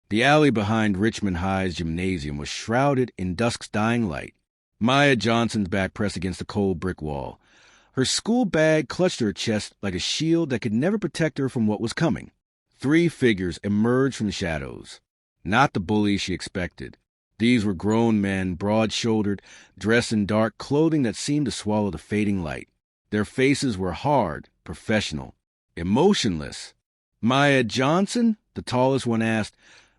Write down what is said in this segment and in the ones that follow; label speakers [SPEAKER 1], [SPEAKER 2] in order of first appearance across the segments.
[SPEAKER 1] The alley behind Richmond High's gymnasium was shrouded in dusk's dying light. Maya Johnson's back pressed against the cold brick wall. Her school bag clutched her chest like a shield that could never protect her from what was coming. 3 figures emerged from the shadows. Not the bullies she expected. These were grown men, broad-shouldered, dressed in dark clothing that seemed to swallow the fading light. Their faces were hard, professional, emotionless. "Maya Johnson?" the tallest one asked,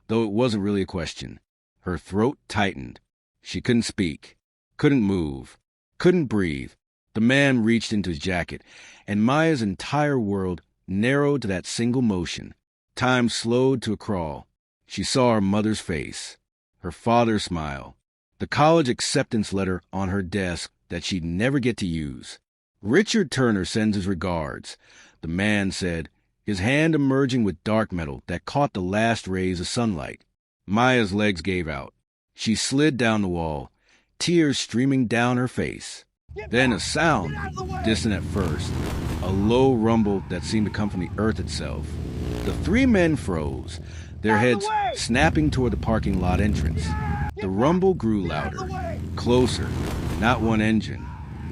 [SPEAKER 1] though it wasn't really a question. Her throat tightened. She couldn't speak, couldn't move, couldn't breathe. The man reached into his jacket, and Maya's entire world narrowed to that single motion. Time slowed to a crawl. She saw her mother's face, her father's smile, the college acceptance letter on her desk that she'd never get to use. "Richard Turner sends his regards," the man said, his hand emerging with dark metal that caught the last rays of sunlight. Maya's legs gave out. She slid down the wall, tears streaming down her face. Then a sound, distant at first, a low rumble that seemed to come from the earth itself. The 3 men froze, their heads snapping toward the parking lot entrance. The rumble grew louder, closer. Not 1 engine,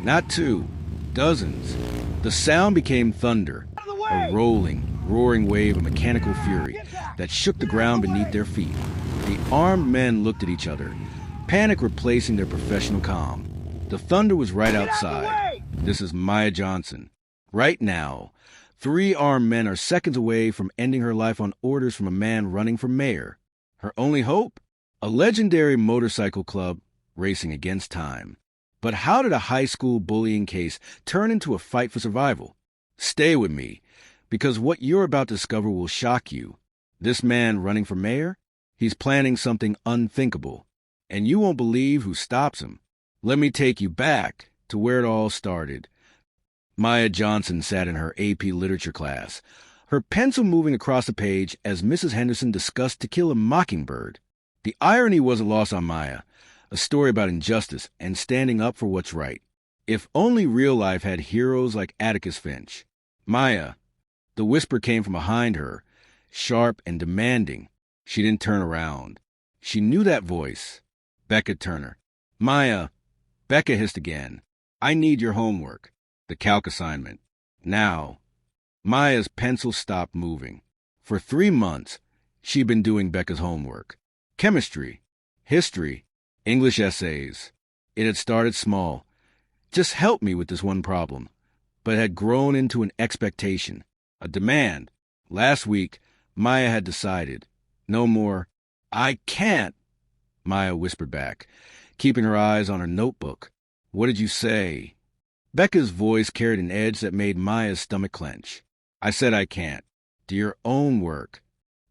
[SPEAKER 1] not 2, dozens. The sound became thunder, a rolling, roaring wave of mechanical fury that shook the ground beneath their feet. The armed men looked at each other, panic replacing their professional calm. The thunder was right outside. This is Maya Johnson. Right now, 3 armed men are seconds away from ending her life on orders from a man running for mayor. Her only hope? A legendary motorcycle club racing against time. But how did a high school bullying case turn into a fight for survival? Stay with me, because what you're about to discover will shock you. This man running for mayor? He's planning something unthinkable, and you won't believe who stops him. Let me take you back to where it all started. Maya Johnson sat in her AP literature class, her pencil moving across the page as Mrs. Henderson discussed To Kill a Mockingbird. The irony wasn't lost on Maya, a story about injustice and standing up for what's right. If only real life had heroes like Atticus Finch. "Maya." The whisper came from behind her, sharp and demanding. She didn't turn around. She knew that voice. Becca Turner. "Maya." Becca hissed again. "I need your homework. The calc assignment. Now." Maya's pencil stopped moving. For 3 months, she'd been doing Becca's homework. Chemistry, history, English essays. It had started small. Just help me with this one problem. But had grown into an expectation, a demand. Last week, Maya had decided. No more, "I can't," Maya whispered back, keeping her eyes on her notebook. "What did you say?" Becca's voice carried an edge that made Maya's stomach clench. "I said I can't. Do your own work."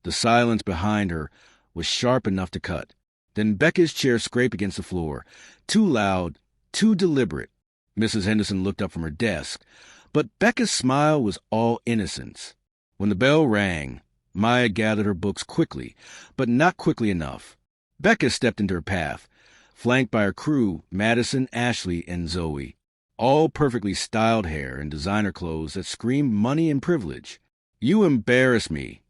[SPEAKER 1] The silence behind her was sharp enough to cut. Then Becca's chair scraped against the floor. Too loud, too deliberate. Mrs. Henderson looked up from her desk, but Becca's smile was all innocence. When the bell rang, Maya gathered her books quickly, but not quickly enough. Becca stepped into her path, flanked by her crew, Madison, Ashley, and Zoe. All perfectly styled hair and designer clothes that screamed money and privilege. "You embarrass me,"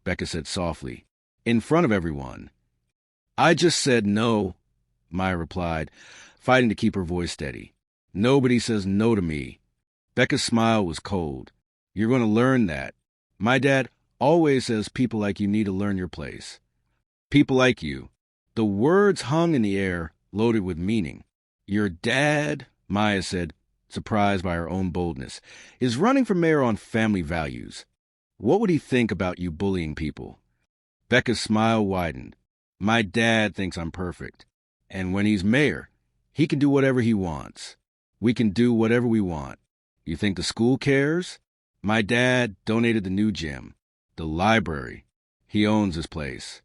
[SPEAKER 1] Becca said softly, "in front of everyone." "I just said no," Maya replied, fighting to keep her voice steady. "Nobody says no to me." Becca's smile was cold. "You're going to learn that. My dad always says people like you need to learn your place. People like you." The words hung in the air, loaded with meaning. "Your dad," Maya said, surprised by her own boldness, "is running for mayor on family values. What would he think about you bullying people?" Becca's smile widened. "My dad thinks I'm perfect. And when he's mayor, he can do whatever he wants. We can do whatever we want. You think the school cares? My dad donated the new gym, the library. He owns this place."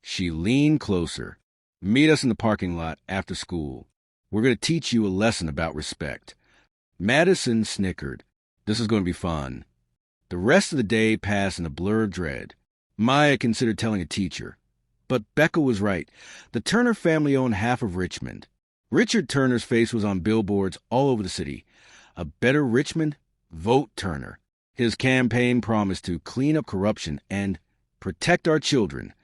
[SPEAKER 1] She leaned closer. "Meet us in the parking lot after school. We're going to teach you a lesson about respect." Madison snickered. This is going to be fun. The rest of the day passed in a blur of dread. Maya considered telling a teacher. But Becca was right. The Turner family owned half of Richmond. Richard Turner's face was on billboards all over the city. A better Richmond? Vote Turner. His campaign promised to clean up corruption and protect our children.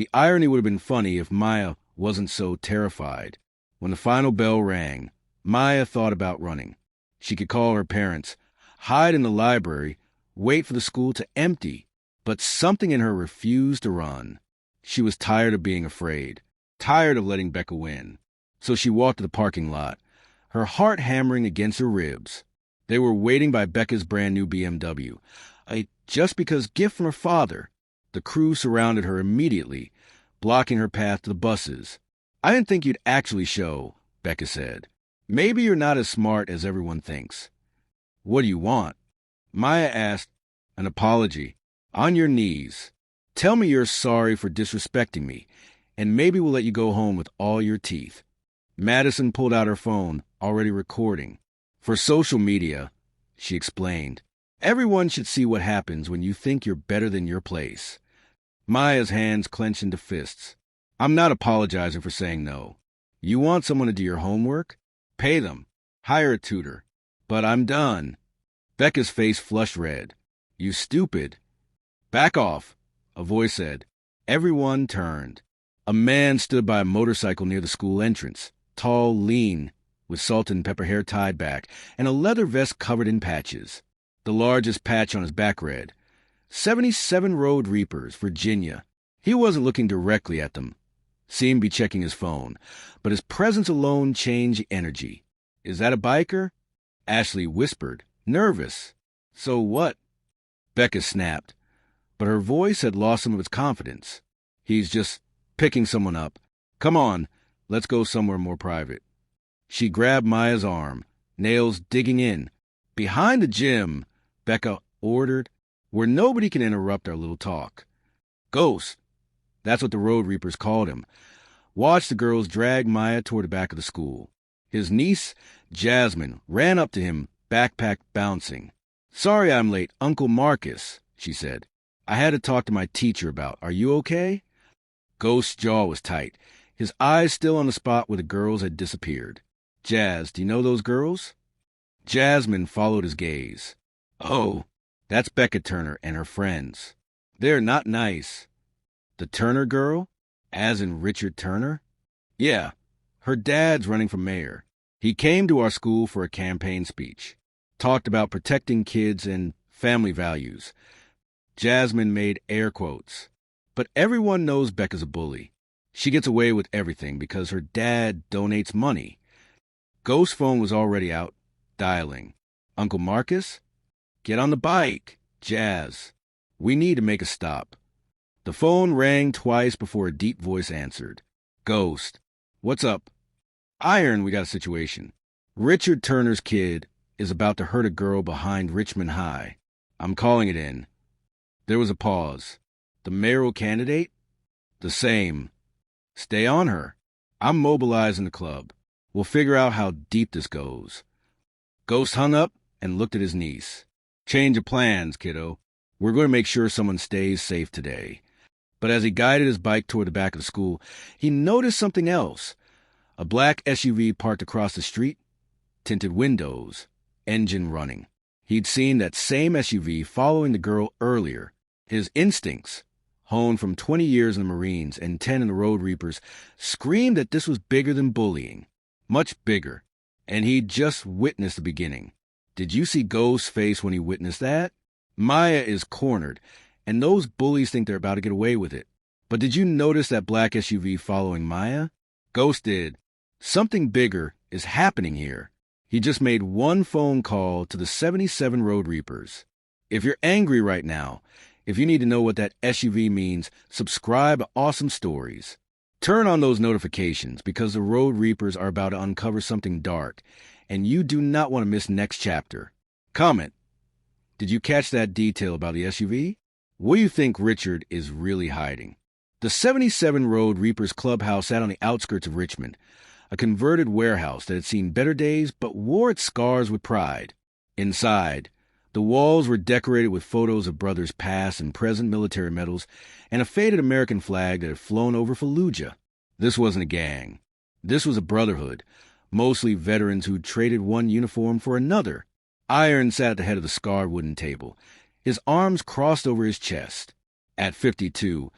[SPEAKER 1] The irony would have been funny if Maya wasn't so terrified. When the final bell rang, Maya thought about running. She could call her parents, hide in the library, wait for the school to empty, but something in her refused to run. She was tired of being afraid, tired of letting Becca win. So she walked to the parking lot, her heart hammering against her ribs. They were waiting by Becca's brand new BMW, a just-because gift from her father. The crew surrounded her immediately, blocking her path to the buses. "I didn't think you'd actually show," Becca said. "Maybe you're not as smart as everyone thinks." "What do you want?" Maya asked. "An apology. On your knees. Tell me you're sorry for disrespecting me, and maybe we'll let you go home with all your teeth." Madison pulled out her phone, already recording. "For social media," she explained. "Everyone should see what happens when you think you're better than your place." Maya's hands clenched into fists. "I'm not apologizing for saying no. You want someone to do your homework? Pay them. Hire a tutor. But I'm done." Becca's face flushed red. "You stupid." "Back off," a voice said. Everyone turned. A man stood by a motorcycle near the school entrance, tall, lean, with salt and pepper hair tied back, and a leather vest covered in patches. The largest patch on his back read, 77 Road Reapers, Virginia. He wasn't looking directly at them. Seemed to be checking his phone, but his presence alone changed the energy. "Is that a biker?" Ashley whispered, nervous. "So what?" Becca snapped, but her voice had lost some of its confidence. "He's just picking someone up. Come on, let's go somewhere more private." She grabbed Maya's arm, nails digging in. "Behind the gym," Becca ordered, "where nobody can interrupt our little talk." "Ghost," that's what the Road Reapers called him, watched the girls drag Maya toward the back of the school. His niece, Jasmine, ran up to him, backpack bouncing. "Sorry I'm late, Uncle Marcus," she said. "I had to talk to my teacher about. Are you okay?" Ghost's jaw was tight, his eyes still on the spot where the girls had disappeared. "Jazz, do you know those girls?" Jasmine followed his gaze. "Oh, that's Becca Turner and her friends. They're not nice." "The Turner girl? As in Richard Turner?" "Yeah, her dad's running for mayor. He came to our school for a campaign speech. Talked about protecting kids and family values." Jasmine made air quotes. "But everyone knows Becca's a bully. She gets away with everything because her dad donates money." Ghost's phone was already out, dialing. "Uncle Marcus? Get on the bike. Jazz. We need to make a stop." The phone rang twice before a deep voice answered. "Ghost. What's up?" "Iron, we got a situation. Richard Turner's kid is about to hurt a girl behind Richmond High. I'm calling it in." There was a pause. "The mayoral candidate?" "The same. Stay on her. I'm mobilizing the club. We'll figure out how deep this goes." Ghost hung up and looked at his niece. "Change of plans, kiddo. We're going to make sure someone stays safe today." But as he guided his bike toward the back of the school, he noticed something else. A black SUV parked across the street, tinted windows, engine running. He'd seen that same SUV following the girl earlier. His instincts, honed from 20 years in the Marines and 10 in the Road Reapers, screamed that this was bigger than bullying. Much bigger. And he'd just witnessed the beginning. Did you see Ghost's face when he witnessed that? Maya is cornered, and those bullies think they're about to get away with it. But did you notice that black SUV following Maya? Ghost did. Something bigger is happening here. He just made one phone call to the 77 Road Reapers. If you're angry right now, if you need to know what that SUV means, subscribe to Awesome Stories. Turn on those notifications because the Road Reapers are about to uncover something dark, and you do not want to miss next chapter. Comment. Did you catch that detail about the SUV? What do you think Richard is really hiding? The 77 Road Reapers clubhouse sat on the outskirts of Richmond, a converted warehouse that had seen better days but wore its scars with pride. Inside, the walls were decorated with photos of brothers' past and present military medals and a faded American flag that had flown over Fallujah. This wasn't a gang. This was a brotherhood, mostly veterans who'd traded one uniform for another. Iron sat at the head of the scarred wooden table, his arms crossed over his chest. At 52,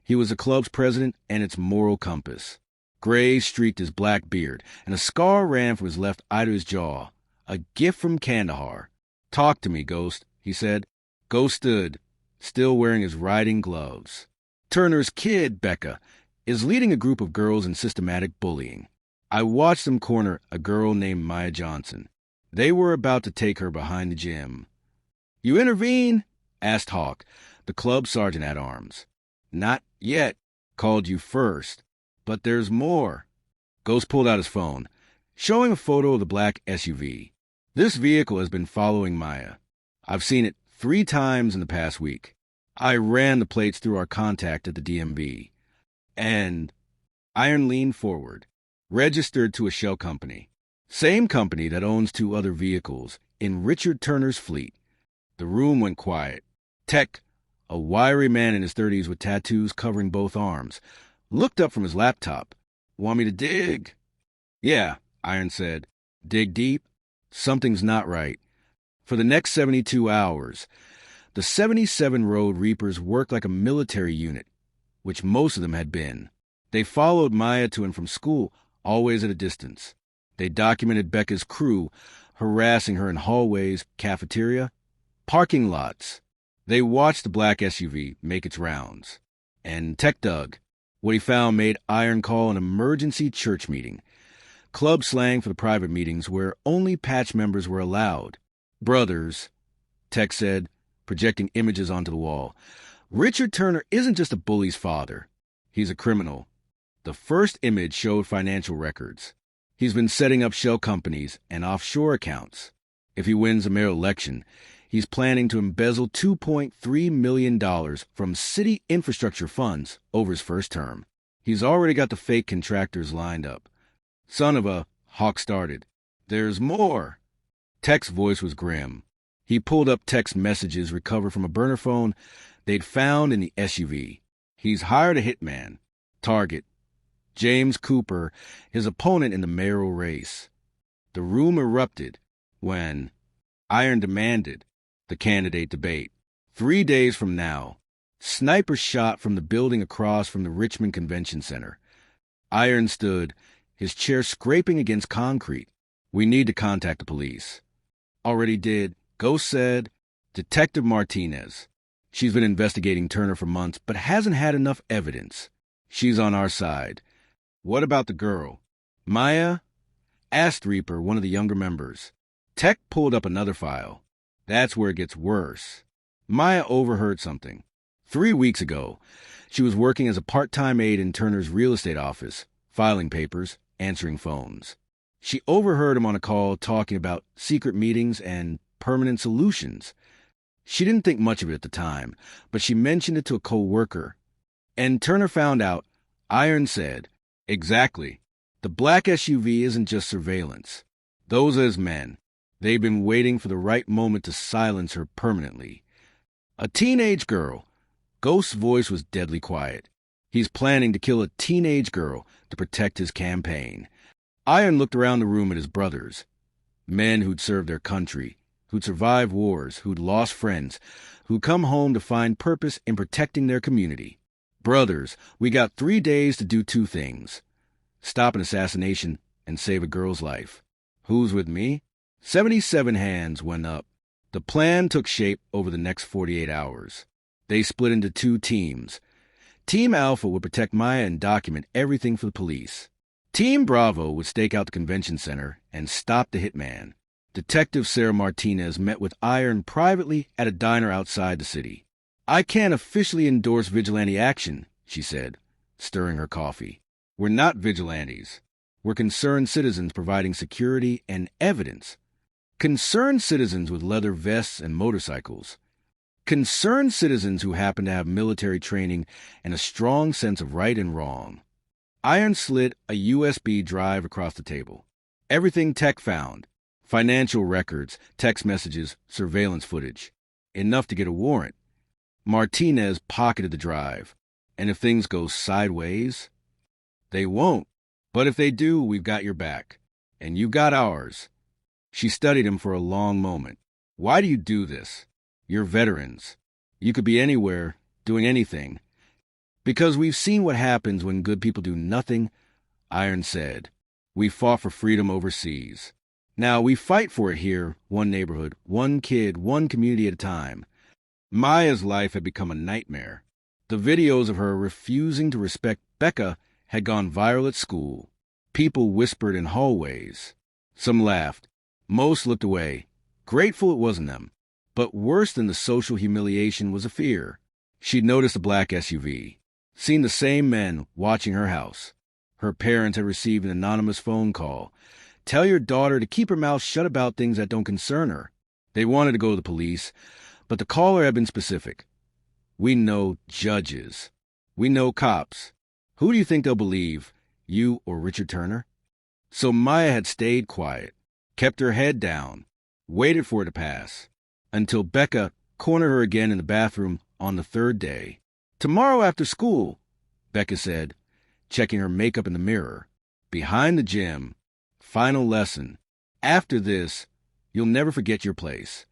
[SPEAKER 1] He was the club's president and its moral compass. Gray streaked his black beard, and a scar ran from his left eye to his jaw. A gift from Kandahar. "Talk to me, Ghost," he said. Ghost stood, still wearing his riding gloves. "Turner's kid, Becca, is leading a group of girls in systematic bullying. I watched them corner a girl named Maya Johnson. They were about to take her behind the gym." "You intervene?" asked Hawk, the club sergeant-at-arms. "Not yet. Called you first. But there's more." Ghost pulled out his phone, showing a photo of the black SUV. "This vehicle has been following Maya. I've seen it 3 times in the past week. I ran the plates through our contact at the DMV. And..." Iron leaned forward. "Registered to a shell company. Same company that owns 2 other vehicles in Richard Turner's fleet." The room went quiet. Tech, a wiry man in his 30s with tattoos covering both arms, looked up from his laptop. "Want me to dig?" "Yeah," Iron said. "Dig deep? Something's not right." For the next 72 hours, the 77 Road Reapers worked like a military unit, which most of them had been. They followed Maya to and from school, always at a distance. They documented Becca's crew, harassing her in hallways, cafeteria, parking lots. They watched the black SUV make its rounds. And Tech dug. What he found made Iron call an emergency church meeting. Club slang for the private meetings where only patch members were allowed. "Brothers," Tech said, projecting images onto the wall. "Richard Turner isn't just a bully's father. He's a criminal." The first image showed financial records. He's been setting up shell companies and offshore accounts. If he wins the mayoral election, he's planning to embezzle $2.3 million from city infrastructure funds over his first term. He's already got the fake contractors lined up. "Son of a..." Hawk started. "There's more." Tech's voice was grim. He pulled up text messages recovered from a burner phone they'd found in the SUV. He's hired a hitman. Target: James Cooper, his opponent in the mayoral race. The room erupted when Iron demanded the candidate debate. 3 days from now. Sniper shot from the building across from the Richmond Convention Center. Iron stood, his chair scraping against concrete. "We need to contact the police." "Already did," Ghost said. "Detective Martinez. She's been investigating Turner for months, but hasn't had enough evidence. She's on our side." "What about the girl?" "Maya?" asked Reaper, one of the younger members. Tech pulled up another file. "That's where it gets worse. Maya overheard something. 3 weeks ago, she was working as a part-time aide in Turner's real estate office, filing papers, answering phones. She overheard him on a call talking about secret meetings and permanent solutions. She didn't think much of it at the time, but she mentioned it to a co-worker. And Turner found out. Iron said, "Exactly. The black SUV isn't just surveillance. Those are his men. They've been waiting for the right moment to silence her permanently." "A teenage girl." Ghost's voice was deadly quiet. "He's planning to kill a teenage girl to protect his campaign." Iron looked around the room at his brothers. Men who'd served their country, who'd survived wars, who'd lost friends, who'd come home to find purpose in protecting their community. "Brothers, we got 3 days to do 2 things. Stop an assassination and save a girl's life. Who's with me?" 77 hands went up. The plan took shape over the next 48 hours. They split into 2 teams. Team Alpha would protect Maya and document everything for the police. Team Bravo would stake out the convention center and stop the hitman. Detective Sarah Martinez met with Iron privately at a diner outside the city. "I can't officially endorse vigilante action," she said, stirring her coffee. "We're not vigilantes. We're concerned citizens providing security and evidence. Concerned citizens with leather vests and motorcycles. Concerned citizens who happen to have military training and a strong sense of right and wrong." Iron slid a USB drive across the table. Everything Tech found. Financial records, text messages, surveillance footage. Enough to get a warrant. Martinez pocketed the drive. "And if things go sideways?" "They won't. But if they do, we've got your back. And you've got ours." She studied him for a long moment. "Why do you do this? You're veterans. You could be anywhere, doing anything." Because we've seen what happens when good people do nothing, Iron said. We fought for freedom overseas. Now we fight for it here, one neighborhood, one kid, one community at a time. Maya's life had become a nightmare. The videos of her refusing to respect Becca had gone viral at school. People whispered in hallways. Some laughed. Most looked away, grateful it wasn't them. But worse than the social humiliation was a fear. She'd noticed a black SUV, seen the same men watching her house. Her parents had received an anonymous phone call. Tell your daughter to keep her mouth shut about things that don't concern her. They wanted to go to the police, but the caller had been specific. We know judges. We know cops. Who do you think they'll believe, you or Richard Turner? So Maya had stayed quiet, kept her head down, waited for it to pass, until Becca cornered her again in the bathroom on the third day. Tomorrow after school, Becca said, checking her makeup in the mirror. Behind the gym. Final lesson. After this, you'll never forget your place.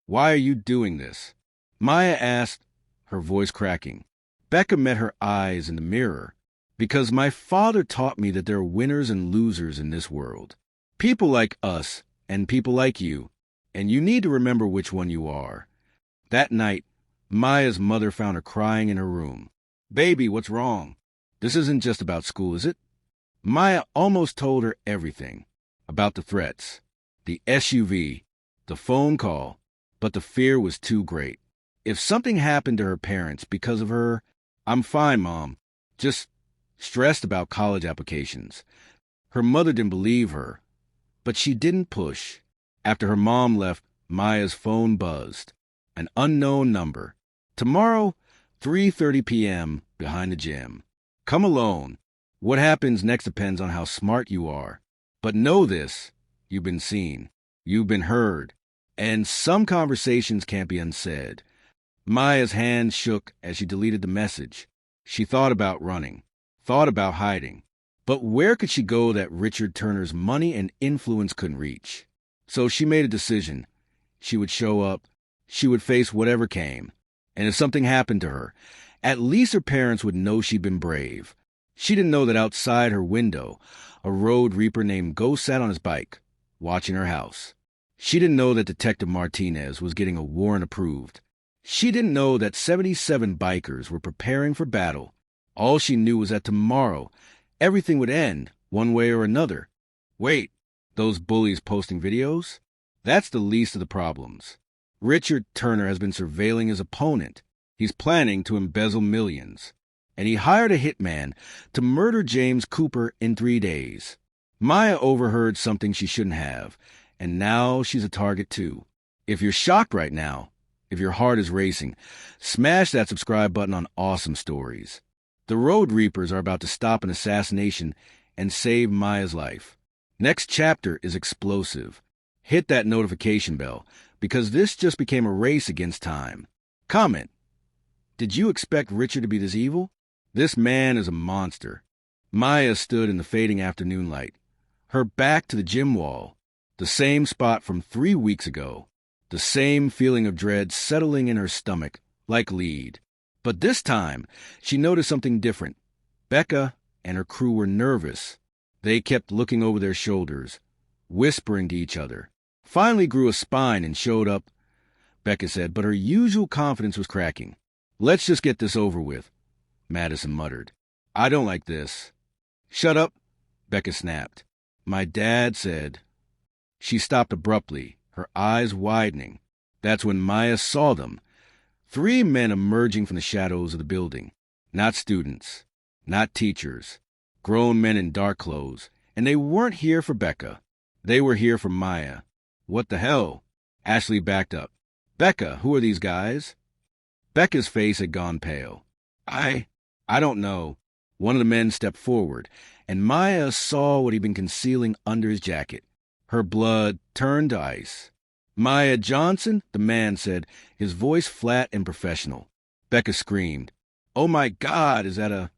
[SPEAKER 1] Why are you doing this? Maya asked, her voice cracking. Becca met her eyes in the mirror. Because my father taught me that there are winners and losers in this world. People like us and people like you. And you need to remember which one you are. That night, Maya's mother found her crying in her room. Baby, what's wrong? This isn't just about school, is it? Maya almost told her everything. About the threats, the SUV, the phone call, but the fear was too great. If something happened to her parents because of her, I'm fine, Mom. Just stressed about college applications. Her mother didn't believe her, but she didn't push. After her mom left, Maya's phone buzzed. An unknown number. Tomorrow, 3:30 p.m. behind the gym. Come alone. What happens next depends on how smart you are. But know this, you've been seen. You've been heard. And some conversations can't be unsaid. Maya's hand shook as she deleted the message. She thought about running, thought about hiding. But where could she go that Richard Turner's money and influence couldn't reach? So she made a decision. She would show up. She would face whatever came. And if something happened to her, at least her parents would know she'd been brave. She didn't know that outside her window, a road reaper named Ghost sat on his bike, watching her house. She didn't know that Detective Martinez was getting a warrant approved. She didn't know that 77 bikers were preparing for battle. All she knew was that tomorrow, everything would end, one way or another. Wait, those bullies posting videos? That's the least of the problems. Richard Turner has been surveilling his opponent. He's planning to embezzle millions. And he hired a hitman to murder James Cooper in 3 days. Maya overheard something she shouldn't have, and now she's a target too. If you're shocked right now, if your heart is racing, smash that subscribe button on Awesome Stories. The Road Reapers are about to stop an assassination and save Maya's life. Next chapter is explosive. Hit that notification bell, because this just became a race against time. Comment. Did you expect Richard to be this evil? This man is a monster. Maya stood in the fading afternoon light, her back to the gym wall, the same spot from 3 weeks ago, the same feeling of dread settling in her stomach, like lead. But this time, she noticed something different. Becca and her crew were nervous. They kept looking over their shoulders, whispering to each other. Finally grew a spine and showed up, Becca said, but her usual confidence was cracking. Let's just get this over with, Madison muttered. I don't like this. Shut up, Becca snapped. My dad said. She stopped abruptly, her eyes widening. That's when Maya saw them. 3 men emerging from the shadows of the building. Not students, not teachers. Grown men in dark clothes. And they weren't here for Becca. They were here for Maya. What the hell? Ashley backed up. Becca, who are these guys? Becca's face had gone pale. I don't know. One of the men stepped forward, and Maya saw what he'd been concealing under his jacket. Her blood turned to ice. Maya Johnson, the man said, his voice flat and professional. Becca screamed. Oh my God, is that a...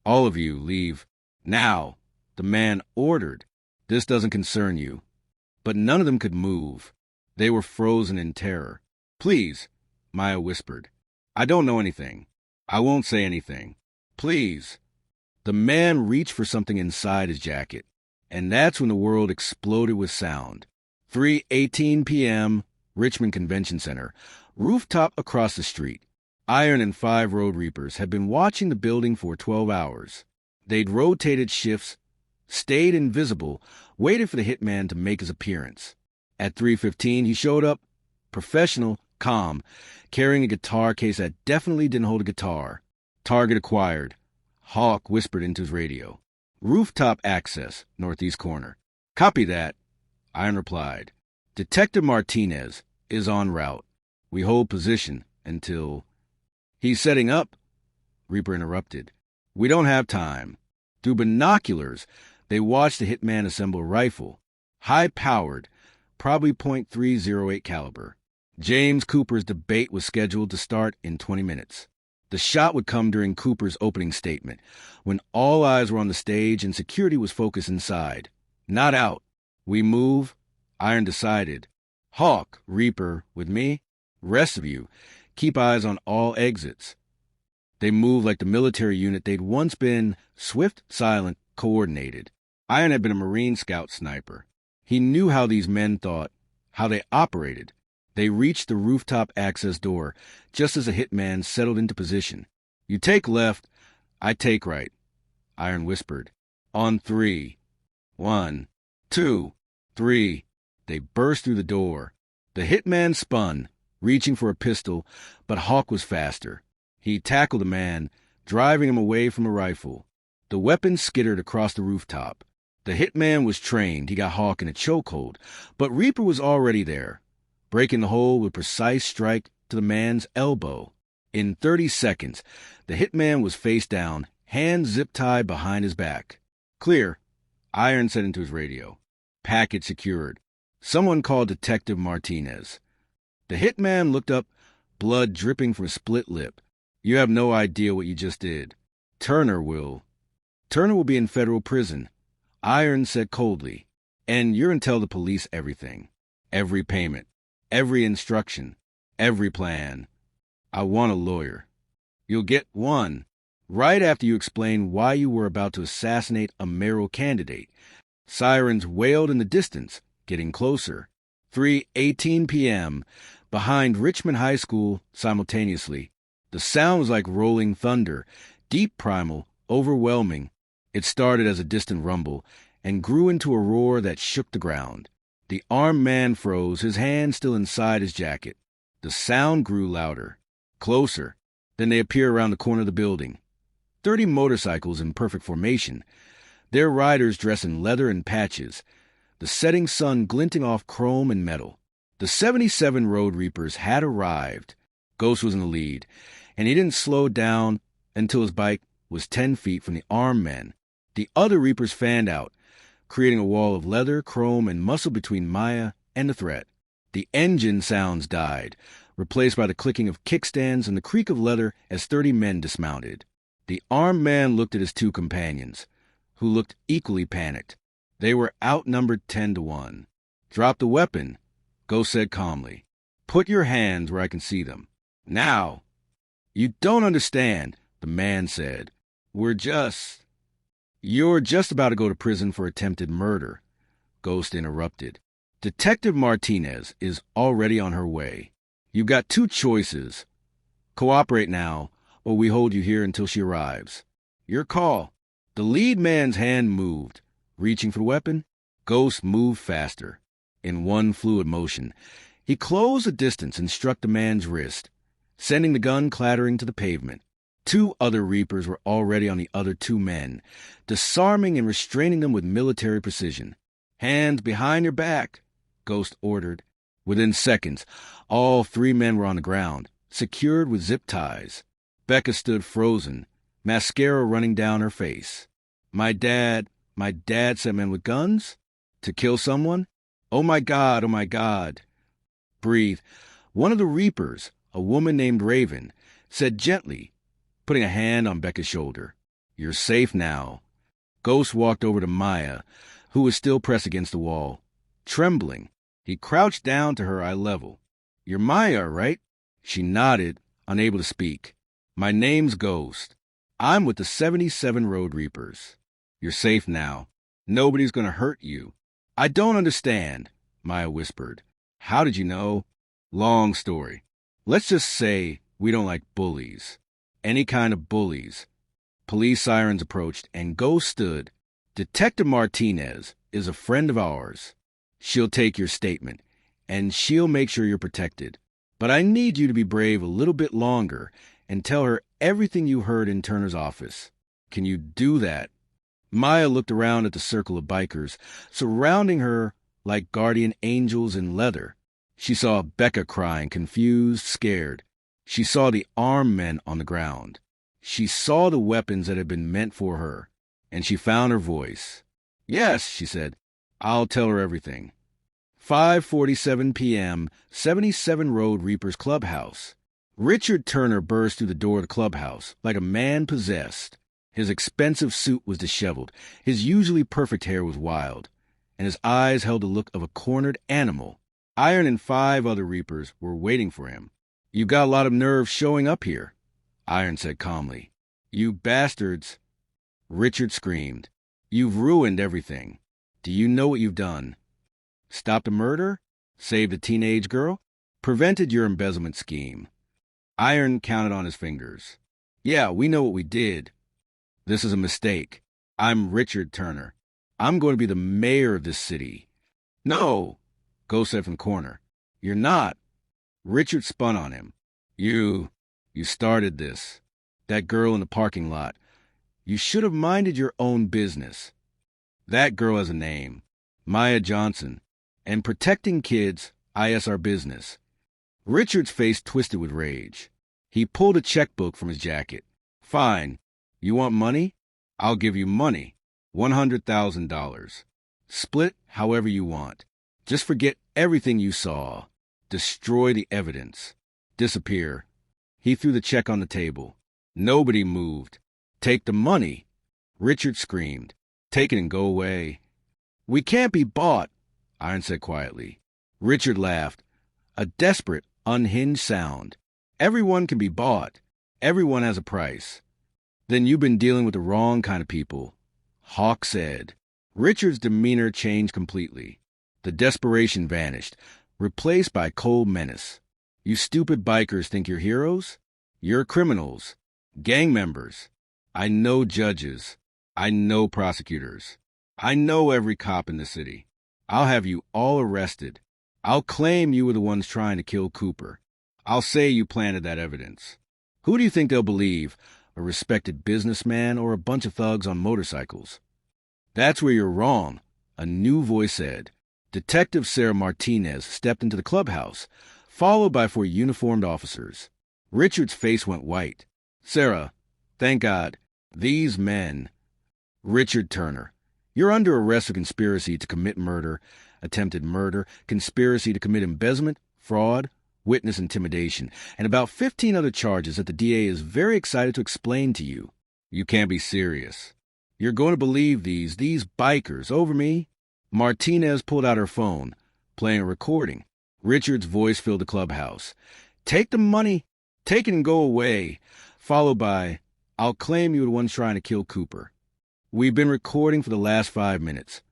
[SPEAKER 1] All of you, leave. Now, the man ordered. This doesn't concern you. But none of them could move. They were frozen in terror. Please, Maya whispered. I don't know anything. I won't say anything. Please. The man reached for something inside his jacket, and that's when the world exploded with sound. 3:18 p.m., Richmond Convention Center, rooftop across the street. Iron and 5 Road Reapers had been watching the building for 12 hours. They'd rotated shifts, stayed invisible, waited for the hitman to make his appearance. At 3:15, he showed up, professional, calm, carrying a guitar case that definitely didn't hold a guitar. Target acquired. Hawk whispered into his radio. Rooftop access, northeast corner. Copy that, Iron replied. Detective Martinez is en route. We hold position until... He's setting up, Reaper interrupted. We don't have time. Through binoculars, they watched the hitman assemble a rifle. High-powered, probably .308 caliber. James Cooper's debate was scheduled to start in 20 minutes. The shot would come during Cooper's opening statement, when all eyes were on the stage and security was focused inside. Not out. We move, Iron decided. Hawk, Reaper, with me. Rest of you, keep eyes on all exits. They moved like the military unit they'd once been, swift, silent, coordinated. Iron had been a Marine Scout sniper. He knew how these men thought, how they operated. They reached the rooftop access door, just as the hitman settled into position. You take left, I take right, Iron whispered. On 3. 1, 2, 3. They burst through the door. The hitman spun, reaching for a pistol, but Hawk was faster. He tackled the man, driving him away from a rifle. The weapon skittered across the rooftop. The hitman was trained. He got Hawk in a chokehold, but Reaper was already there, breaking the hold with a precise strike to the man's elbow. In 30 seconds, the hitman was face down, hands zip-tied behind his back. Clear, Iron said into his radio. Package secured. Someone called Detective Martinez. The hitman looked up, blood dripping from a split lip. You have no idea what you just did. Turner will be in federal prison, Iron said coldly. And you're to tell the police everything. Every payment. Every instruction. Every plan. I want a lawyer. You'll get one. Right after you explain why you were about to assassinate a mayoral candidate. Sirens wailed in the distance, getting closer. 3:18 p.m. Behind Richmond High School, simultaneously. The sound was like rolling thunder, deep, primal, overwhelming. It started as a distant rumble and grew into a roar that shook the ground. The armed man froze, his hand still inside his jacket. The sound grew louder, closer. Then they appear around the corner of the building. 30 motorcycles in perfect formation, their riders dressed in leather and patches, the setting sun glinting off chrome and metal. The 77 Road Reapers had arrived. Ghost was in the lead, and he didn't slow down until his bike was 10 feet from the armed men. The other Reapers fanned out, creating a wall of leather, chrome, and muscle between Maya and the threat. The engine sounds died, replaced by the clicking of kickstands and the creak of leather as 30 men dismounted. The armed man looked at his 2 companions, who looked equally panicked. They were outnumbered 10-1. Drop the weapon, Ghost said calmly. Put your hands where I can see them. Now. You don't understand, the man said. You're just about to go to prison for attempted murder, Ghost interrupted. Detective Martinez is already on her way. You've got 2 choices. Cooperate now, or we hold you here until she arrives. Your call. The lead man's hand moved. Reaching for the weapon, Ghost moved faster. In one fluid motion, he closed the distance and struck the man's wrist, sending the gun clattering to the pavement. 2 other Reapers were already on the other 2 men, disarming and restraining them with military precision. Hands behind your back, Ghost ordered. Within seconds, all 3 men were on the ground, secured with zip ties. Becca stood frozen, mascara running down her face. My dad sent men with guns? To kill someone? Oh my God. Breathe. One of the Reapers, a woman named Raven, said gently, putting a hand on Becca's shoulder. You're safe now. Ghost walked over to Maya, who was still pressed against the wall. Trembling, he crouched down to her eye level. You're Maya, right? She nodded, unable to speak. My name's Ghost. I'm with the 77 Road Reapers. You're safe now. Nobody's going to hurt you. I don't understand, Maya whispered. How did you know? Long story. Let's just say we don't like bullies. Any kind of bullies. Police sirens approached, and Ghost stood. Detective Martinez is a friend of ours. She'll take your statement, and she'll make sure you're protected. But I need you to be brave a little bit longer and tell her everything you heard in Turner's office. Can you do that? Maya looked around at the circle of bikers, surrounding her like guardian angels in leather. She saw Becca crying, confused, scared. She saw the armed men on the ground. She saw the weapons that had been meant for her, and she found her voice. Yes, she said, I'll tell her everything. 5:47 p.m., 77 Road Reapers Clubhouse. Richard Turner burst through the door of the clubhouse like a man possessed. His expensive suit was disheveled, his usually perfect hair was wild, and his eyes held the look of a cornered animal. Iron and 5 other Reapers were waiting for him. You got a lot of nerve showing up here, Iron said calmly. You bastards, Richard screamed. You've ruined everything. Do you know what you've done? Stopped a murder? Saved a teenage girl? Prevented your embezzlement scheme. Iron counted on his fingers. Yeah, we know what we did. This is a mistake. I'm Richard Turner. I'm going to be the mayor of this city. No, Ghost said from the corner. You're not. Richard spun on him. You started this. That girl in the parking lot. You should have minded your own business. That girl has a name. Maya Johnson. And protecting kids, is our business. Richard's face twisted with rage. He pulled a checkbook from his jacket. Fine. You want money? I'll give you money. $100,000. Split however you want. Just forget everything you saw. Destroy the evidence. Disappear. He threw the check on the table. Nobody moved. Take the money. Richard screamed. Take it and go away. We can't be bought, Iron said quietly. Richard laughed. A desperate, unhinged sound. Everyone can be bought. Everyone has a price. Then you've been dealing with the wrong kind of people, Hawk said. Richard's demeanor changed completely. The desperation vanished, replaced by cold menace. You stupid bikers think you're heroes? You're criminals. Gang members. I know judges. I know prosecutors. I know every cop in the city. I'll have you all arrested. I'll claim you were the ones trying to kill Cooper. I'll say you planted that evidence. Who do you think they'll believe? A respected businessman or a bunch of thugs on motorcycles? That's where you're wrong, a new voice said. Detective Sarah Martinez stepped into the clubhouse, followed by 4 uniformed officers. Richard's face went white. Sarah, thank God, these men. Richard Turner, you're under arrest for conspiracy to commit murder, attempted murder, conspiracy to commit embezzlement, fraud, witness intimidation, and about 15 other charges that the DA is very excited to explain to you. You can't be serious. You're going to believe these bikers over me? Martinez pulled out her phone, playing a recording. Richard's voice filled the clubhouse. Take the money, take it and go away, followed by, I'll claim you were the ones trying to kill Cooper. We've been recording for the last 5 minutes.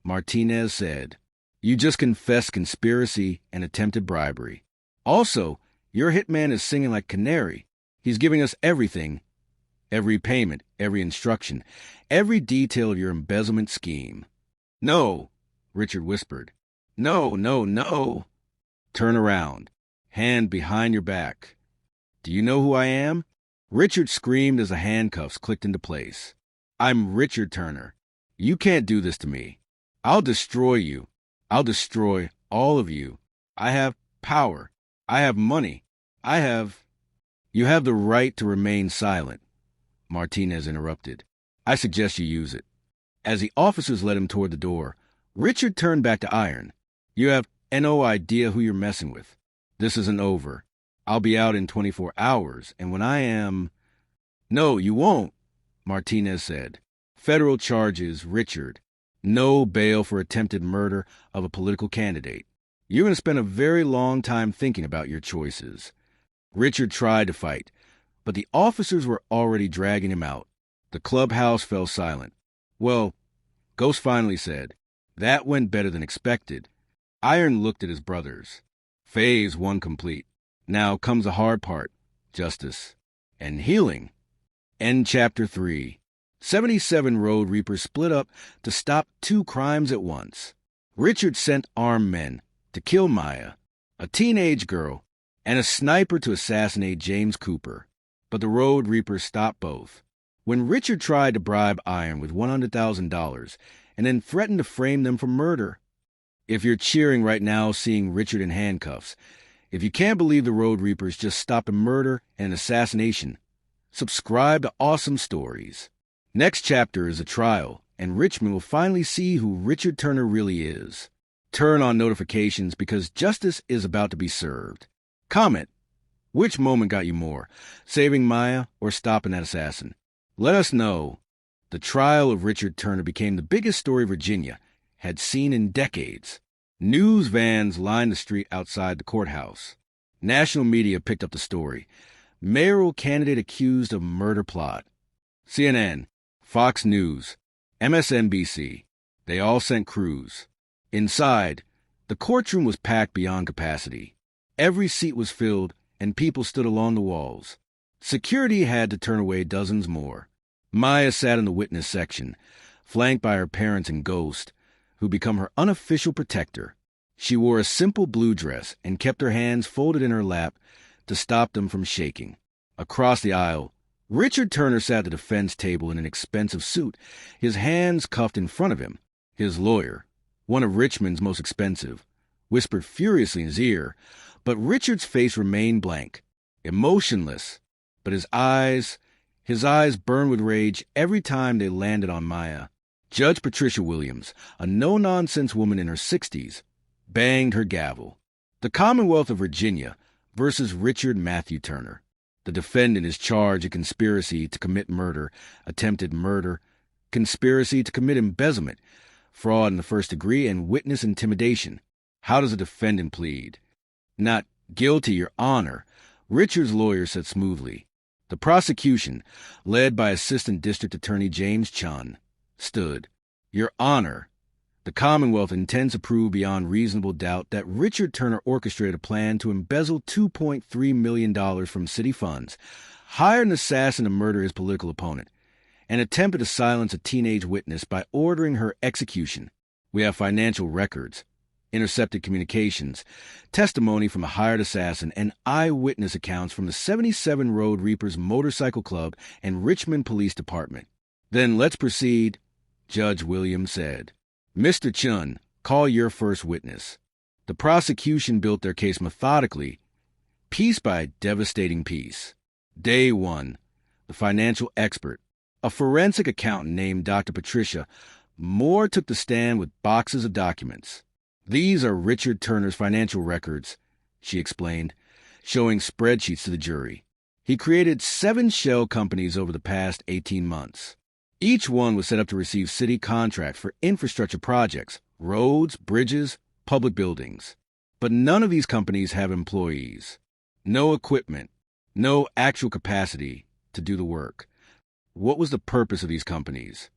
[SPEAKER 1] Martinez said, you just confessed conspiracy and attempted bribery. Also, your hitman is singing like canary. He's giving us everything. Every payment, every instruction, every detail of your embezzlement scheme. No, Richard whispered. No, no, no. Turn around. Hand behind your back. Do you know who I am? Richard screamed as the handcuffs clicked into place. I'm Richard Turner. You can't do this to me. I'll destroy you. I'll destroy all of you. I have power. I have money. You have the right to remain silent, Martinez interrupted. I suggest you use it. As the officers led him toward the door, Richard turned back to Iron. You have no idea who you're messing with. This isn't over. I'll be out in 24 hours, and when I am... No, you won't, Martinez said. Federal charges, Richard. No bail for attempted murder of a political candidate. You're going to spend a very long time thinking about your choices. Richard tried to fight, but the officers were already dragging him out. The clubhouse fell silent. Well, Ghost finally said, "That went better than expected." Iron looked at his brothers. Phase 1 complete. Now comes the hard part. Justice. And healing. End Chapter 3. 77 Road Reapers split up to stop 2 crimes at once. Richard sent armed men to kill Maya, a teenage girl, and a sniper to assassinate James Cooper. But the Road Reapers stopped both. When Richard tried to bribe Iron with $100,000 and then threatened to frame them for murder. If you're cheering right now seeing Richard in handcuffs, if you can't believe the Road Reapers just stopped a murder and an assassination, subscribe to Awesome Stories. Next chapter is a trial, and Richmond will finally see who Richard Turner really is. Turn on notifications because justice is about to be served. Comment. Which moment got you more, saving Maya or stopping that assassin? Let us know. The trial of Richard Turner became the biggest story Virginia had seen in decades. News vans lined the street outside the courthouse. National media picked up the story. Mayoral candidate accused of murder plot. CNN, Fox News, MSNBC, they all sent crews. Inside, the courtroom was packed beyond capacity. Every seat was filled, and people stood along the walls. Security had to turn away dozens more. Maya sat in the witness section, flanked by her parents and Ghost, who become her unofficial protector. She wore a simple blue dress and kept her hands folded in her lap to stop them from shaking. Across the aisle, Richard Turner sat at the defense table in an expensive suit, his hands cuffed in front of him. His lawyer, one of Richmond's most expensive, whispered furiously in his ear, but Richard's face remained blank, emotionless, but his eyes burned with rage every time they landed on Maya. Judge Patricia Williams, a no-nonsense woman in her 60s, banged her gavel. The Commonwealth of Virginia versus Richard Matthew Turner. The defendant is charged in conspiracy to commit murder, attempted murder, conspiracy to commit embezzlement, fraud in the first degree, and witness intimidation. How does a defendant plead? Not guilty, Your Honor, Richard's lawyer said smoothly. The prosecution, led by Assistant District Attorney James Chun, stood. Your Honor, the Commonwealth intends to prove beyond reasonable doubt that Richard Turner orchestrated a plan to embezzle $2.3 million from city funds, hired an assassin to murder his political opponent, and attempted to silence a teenage witness by ordering her execution. We have financial records, intercepted communications, testimony from a hired assassin, and eyewitness accounts from the 77 Road Reapers Motorcycle Club and Richmond Police Department. Then let's proceed, Judge Williams said. Mr. Chun, call your first witness. The prosecution built their case methodically, piece by devastating piece. Day 1, the financial expert, a forensic accountant named Dr. Patricia Moore, took the stand with boxes of documents. These are Richard Turner's financial records, she explained, showing spreadsheets to the jury. He created 7 shell companies over the past 18 months. Each one was set up to receive city contracts for infrastructure projects, roads, bridges, public buildings. But none of these companies have employees. No equipment, no actual capacity to do the work. What was the purpose of these companies?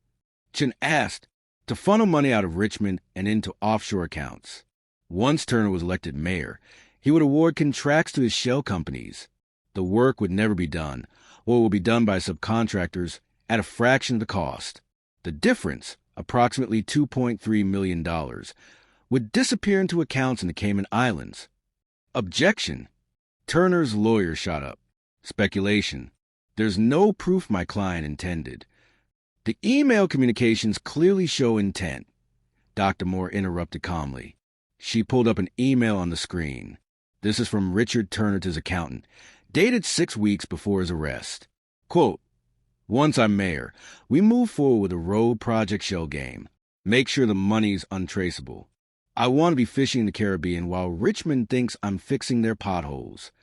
[SPEAKER 1] Chin asked, to funnel money out of Richmond and into offshore accounts. Once Turner was elected mayor, he would award contracts to his shell companies. The work would never be done, or would be done by subcontractors at a fraction of the cost. The difference, approximately $2.3 million, would disappear into accounts in the Cayman Islands. Objection. Turner's lawyer shot up. Speculation. There's no proof my client intended. The email communications clearly show intent, Dr. Moore interrupted calmly. She pulled up an email on the screen. This is from Richard Turner to his accountant, dated 6 weeks before his arrest. Quote, once I'm mayor, we move forward with a road project shell game. Make sure the money's untraceable. I want to be fishing in the Caribbean while Richmond thinks I'm fixing their potholes.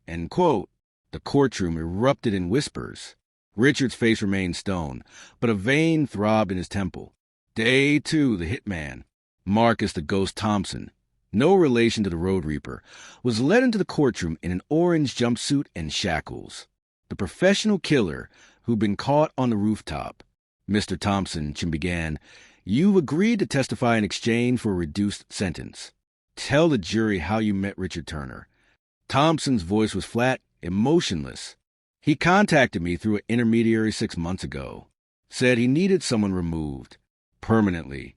[SPEAKER 1] End quote. The courtroom erupted in whispers. Richard's face remained stone, but a vein throbbed in his temple. Day 2, the hitman, Marcus the Ghost Thompson, no relation to the Road Reaper, was led into the courtroom in an orange jumpsuit and shackles. The professional killer who'd been caught on the rooftop. Mr. Thompson, Chin began, you've agreed to testify in exchange for a reduced sentence. Tell the jury how you met Richard Turner. Thompson's voice was flat, emotionless. He contacted me through an intermediary 6 months ago. Said he needed someone removed. Permanently.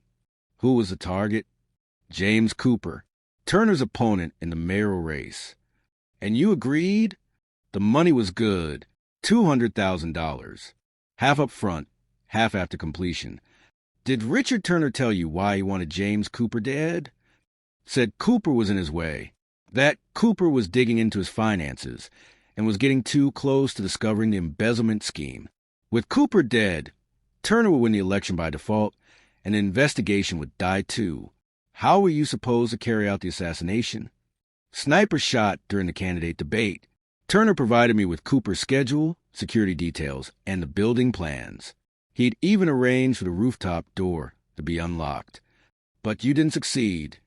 [SPEAKER 1] Who was the target? James Cooper, Turner's opponent in the mayoral race. And you agreed? The money was good. $200,000. Half up front, half after completion. Did Richard Turner tell you why he wanted James Cooper dead? Said Cooper was in his way. That Cooper was digging into his finances and was getting too close to discovering the embezzlement scheme. With Cooper dead, Turner would win the election by default, and the investigation would die too. How were you supposed to carry out the assassination? Sniper shot during the candidate debate. Turner provided me with Cooper's schedule, security details, and the building plans. He'd even arranged for the rooftop door to be unlocked. But you didn't succeed.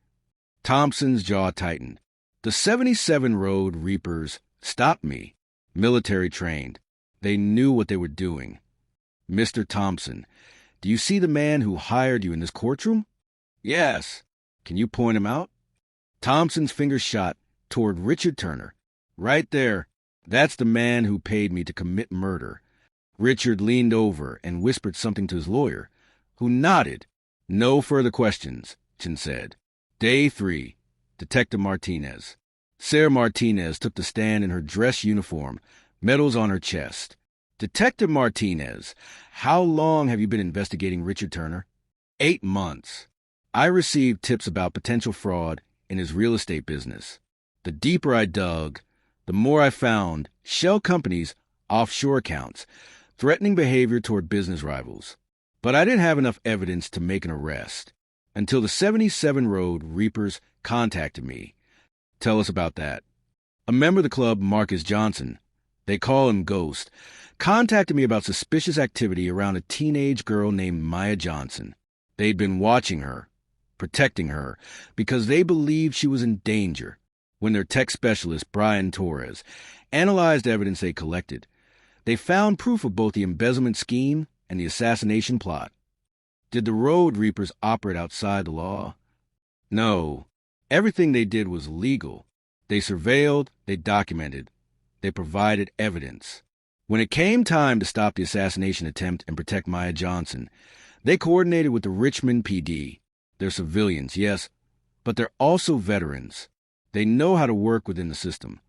[SPEAKER 1] Thompson's jaw tightened. The 77 Road Reapers stopped me. Military trained. They knew what they were doing. Mr. Thompson, do you see the man who hired you in this courtroom? Yes. Can you point him out? Thompson's finger shot toward Richard Turner. Right there. That's the man who paid me to commit murder. Richard leaned over and whispered something to his lawyer, who nodded. No further questions, Chin said. Day 3. Detective Martinez. Sarah Martinez took the stand in her dress uniform, medals on her chest. Detective Martinez, how long have you been investigating Richard Turner? 8 months. I received tips about potential fraud in his real estate business. The deeper I dug, the more I found shell companies, offshore accounts, threatening behavior toward business rivals. But I didn't have enough evidence to make an arrest until the 77 Road Reapers contacted me. Tell us about that. A member of the club, Marcus Johnson, they call him Ghost, contacted me about suspicious activity around a teenage girl named Maya Johnson. They'd been watching her, protecting her, because they believed she was in danger. When their tech specialist, Brian Torres, analyzed evidence they collected, they found proof of both the embezzlement scheme and the assassination plot. Did the Road Reapers operate outside the law? No. Everything they did was legal. They surveilled, they documented, they provided evidence. When it came time to stop the assassination attempt and protect Maya Johnson, they coordinated with the Richmond PD. They're civilians, yes, but they're also veterans. They know how to work within the system.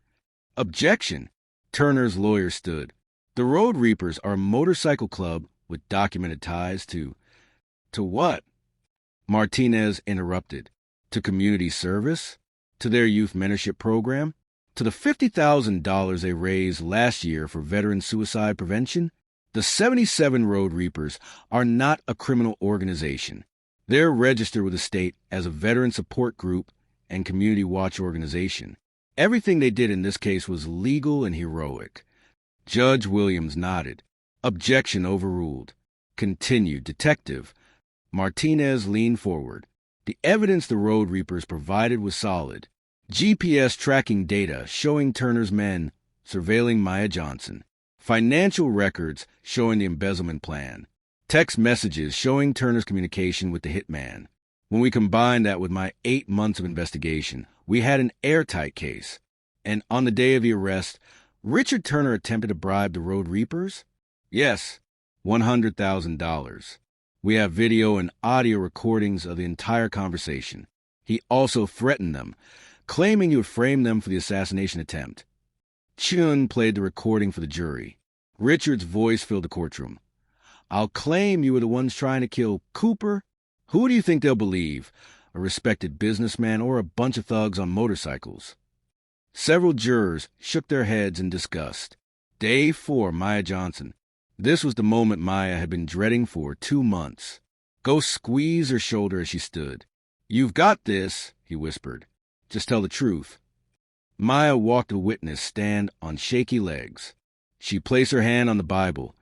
[SPEAKER 1] Objection! Turner's lawyer stood. The Road Reapers are a motorcycle club with documented ties to what? Martinez interrupted. To community service? To their youth mentorship program? To the $50,000 they raised last year for veteran suicide prevention? The 77 Road Reapers are not a criminal organization. They're registered with the state as a veteran support group and community watch organization. Everything they did in this case was legal and heroic. Judge Williams nodded. Objection overruled. Continued. Detective. Martinez leaned forward. The evidence the Road Reapers provided was solid. GPS tracking data showing Turner's men surveilling Maya Johnson. Financial records showing the embezzlement plan. Text messages showing Turner's communication with the hitman. When we combined that with my 8 months of investigation, we had an airtight case. And on the day of the arrest, Richard Turner attempted to bribe the Road Reapers? Yes, $100,000. We have video and audio recordings of the entire conversation. He also threatened them, claiming he would frame them for the assassination attempt. Chun played the recording for the jury. Richard's voice filled the courtroom. I'll claim you were the ones trying to kill Cooper. Who do you think they'll believe? A respected businessman or a bunch of thugs on motorcycles? Several jurors shook their heads in disgust. Day 4, Maya Johnson. This was the moment Maya had been dreading for 2 months. Ghost squeezed her shoulder as she stood. You've got this, he whispered. Just tell the truth. Maya walked the witness stand on shaky legs. She placed her hand on the Bible,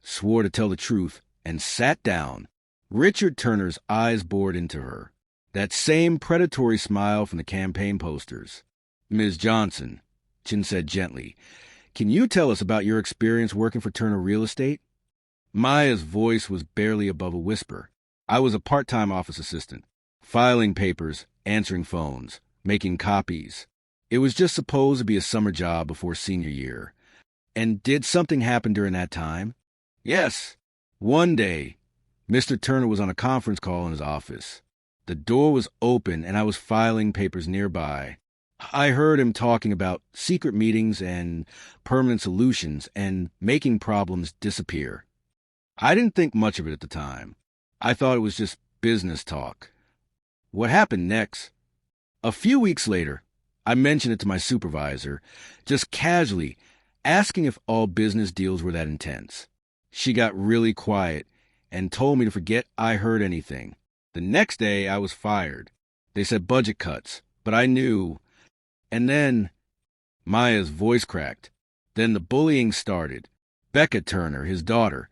[SPEAKER 1] swore to tell the truth, and sat down. Richard Turner's eyes bored into her. That same predatory smile from the campaign posters. Ms. Johnson, Chin said gently, Can you tell us about your experience working for Turner Real Estate? Maya's voice was barely above a whisper. I was a part-time office assistant, filing papers, answering phones, making copies. It was just supposed to be a summer job before senior year. And did something happen during that time? Yes. One day, Mr. Turner was on a conference call in his office. The door was open and I was filing papers nearby. I heard him talking about secret meetings and permanent solutions and making problems disappear. I didn't think much of it at the time. I thought it was just business talk. What happened next? A few weeks later, I mentioned it to my supervisor, just casually, asking if all business deals were that intense. She got really quiet and told me to forget I heard anything. The next day, I was fired. They said budget cuts, but I knew. And then, Maya's voice cracked. Then the bullying started. Becca Turner, his daughter,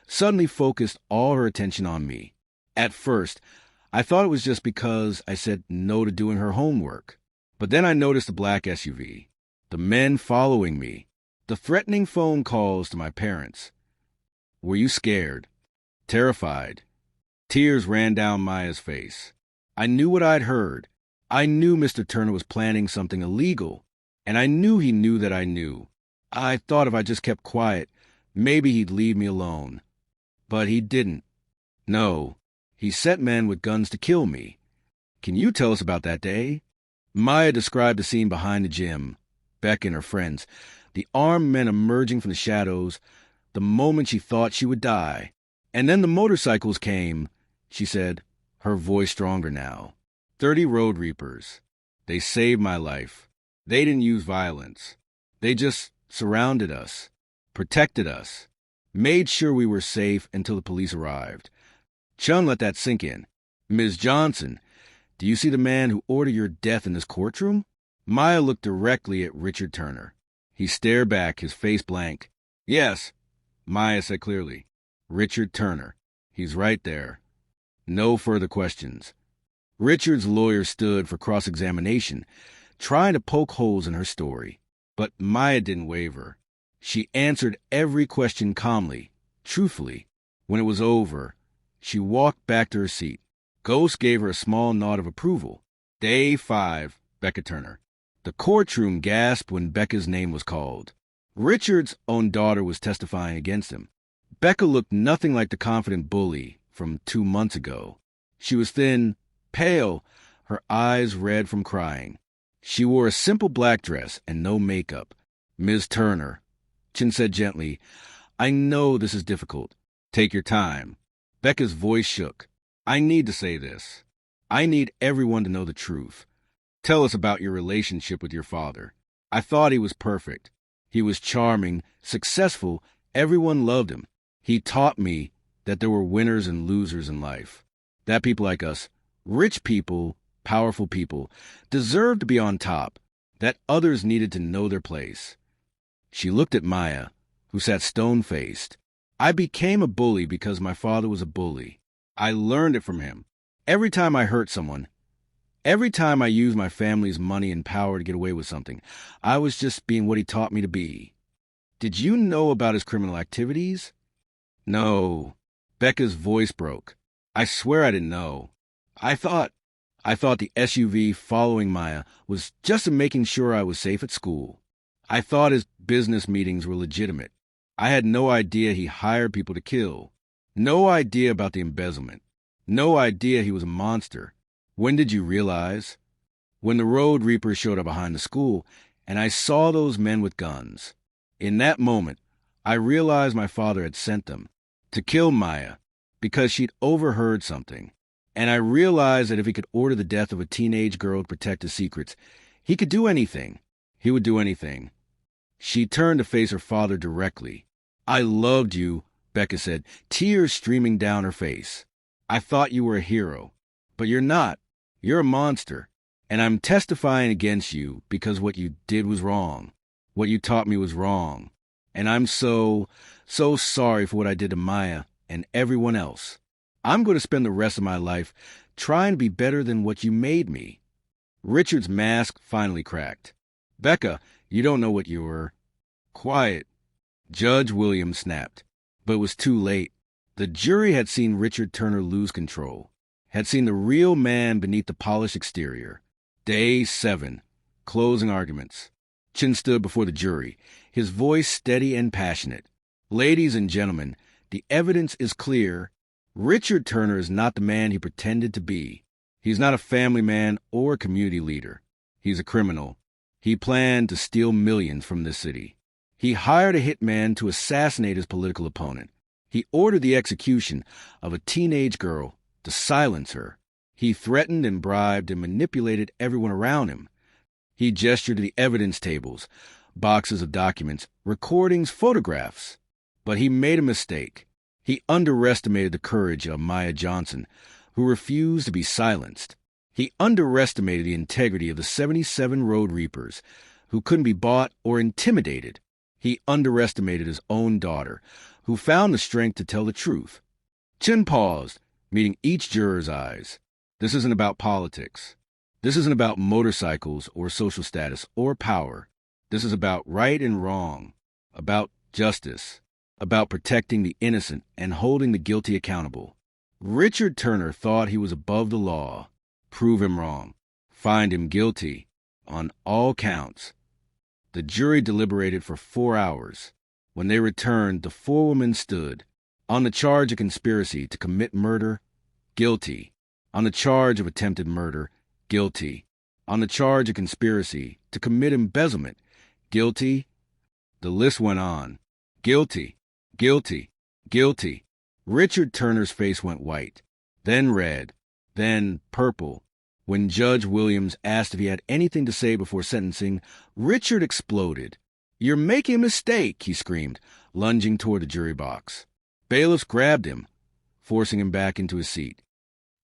[SPEAKER 1] suddenly focused all her attention on me. At first, I thought it was just because I said no to doing her homework. But then I noticed the black SUV, the men following me, the threatening phone calls to my parents. Were you scared? Terrified? Tears ran down Maya's face. I knew what I'd heard. I knew Mr. Turner was planning something illegal, and I knew he knew that I knew. I thought if I just kept quiet, maybe he'd leave me alone. But he didn't. No, he sent men with guns to kill me. Can you tell us about that day? Maya described the scene behind the gym, Beck and her friends, the armed men emerging from the shadows, the moment she thought she would die. And then the motorcycles came, she said, her voice stronger now. 30 road reapers. They saved my life. They didn't use violence. They just surrounded us, protected us, made sure we were safe until the police arrived. Chun let that sink in. Ms. Johnson, do you see the man who ordered your death in this courtroom? Maya looked directly at Richard Turner. He stared back, his face blank. Yes, Maya said clearly. Richard Turner. He's right there. No further questions. Richard's lawyer stood for cross-examination, trying to poke holes in her story. But Maya didn't waver. She answered every question calmly, truthfully. When it was over, she walked back to her seat. Ghost gave her a small nod of approval. Day 5, Becca Turner. The courtroom gasped when Becca's name was called. Richard's own daughter was testifying against him. Becca looked nothing like the confident bully from 2 months ago. She was thin, pale, her eyes red from crying. She wore a simple black dress and no makeup. Ms. Turner, Chin said gently, I know this is difficult. Take your time. Becca's voice shook. I need to say this. I need everyone to know the truth. Tell us about your relationship with your father. I thought he was perfect. He was charming, successful, everyone loved him. He taught me that there were winners and losers in life. That people like us, rich people, powerful people, deserved to be on top. That others needed to know their place. She looked at Maya, who sat stone-faced. I became a bully because my father was a bully. I learned it from him. Every time I hurt someone, every time I used my family's money and power to get away with something, I was just being what he taught me to be. Did you know about his criminal activities? No. Becca's voice broke. I swear I didn't know. I thought the SUV following Maya was just making sure I was safe at school. I thought his business meetings were legitimate. I had no idea he hired people to kill. No idea about the embezzlement. No idea he was a monster. When did you realize? When the road reapers showed up behind the school, and I saw those men with guns. In that moment, I realized my father had sent them to kill Maya because she'd overheard something. And I realized that if he could order the death of a teenage girl to protect his secrets, he could do anything. He would do anything. She turned to face her father directly. I loved you, Becca said, tears streaming down her face. I thought you were a hero, but you're not. You're a monster. And I'm testifying against you because what you did was wrong. What you taught me was wrong. And I'm so sorry for what I did to Maya and everyone else. I'm going to spend the rest of my life trying to be better than what you made me. Richard's mask finally cracked. Becca, you don't know what you were. Quiet, Judge Williams snapped. But it was too late. The jury had seen Richard Turner lose control, had seen the real man beneath the polished exterior. Day 7. Closing arguments. Chin stood before the jury, his voice steady and passionate. Ladies and gentlemen, the evidence is clear. Richard Turner is not the man he pretended to be. He's not a family man or a community leader. He's a criminal. He planned to steal millions from this city. He hired a hitman to assassinate his political opponent. He ordered the execution of a teenage girl to silence her. He threatened and bribed and manipulated everyone around him. He gestured to the evidence tables, boxes of documents, recordings, photographs. But he made a mistake. He underestimated the courage of Maya Johnson, who refused to be silenced. He underestimated the integrity of the 77 Road Reapers, who couldn't be bought or intimidated. He underestimated his own daughter, who found the strength to tell the truth. Chin paused, meeting each juror's eyes. This isn't about politics. This isn't about motorcycles or social status or power. This is about right and wrong, about justice, about protecting the innocent and holding the guilty accountable. Richard Turner thought he was above the law. Prove him wrong. Find him guilty on all counts. The jury deliberated for 4 hours. When they returned, the 4 women stood. On the charge of conspiracy to commit murder, guilty. On the charge of attempted murder, guilty. On the charge of conspiracy to commit embezzlement, guilty. The list went on. Guilty, guilty, guilty. Richard Turner's face went white, then red, then purple. When Judge Williams asked if he had anything to say before sentencing, Richard exploded. "You're making a mistake," he screamed, lunging toward the jury box. Bailiffs grabbed him, forcing him back into his seat.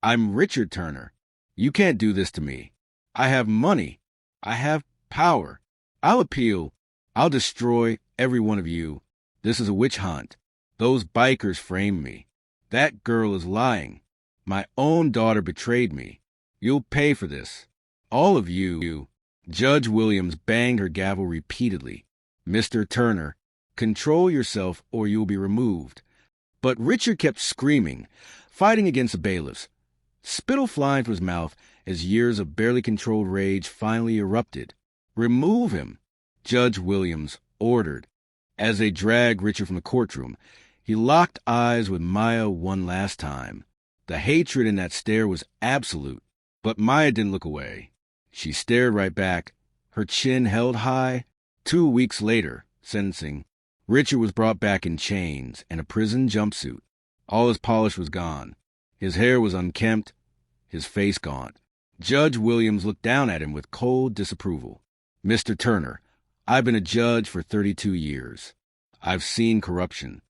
[SPEAKER 1] "I'm Richard Turner. You can't do this to me. I have money. I have power. I'll appeal. I'll destroy every one of you. This is a witch hunt. Those bikers framed me. That girl is lying. My own daughter betrayed me. You'll pay for this. All of you." Judge Williams banged her gavel repeatedly. "Mr. Turner, control yourself or you'll be removed." But Richard kept screaming, fighting against the bailiffs. Spittle flying from his mouth as years of barely controlled rage finally erupted. "Remove him," Judge Williams ordered. As they dragged Richard from the courtroom, he locked eyes with Maya one last time. The hatred in that stare was absolute. But Maya didn't look away. She stared right back, her chin held high. 2 weeks later, sentencing, Richard was brought back in chains and a prison jumpsuit. All his polish was gone. His hair was unkempt, his face gaunt. Judge Williams looked down at him with cold disapproval. "Mr. Turner, I've been a judge for 32 years. I've seen corruption.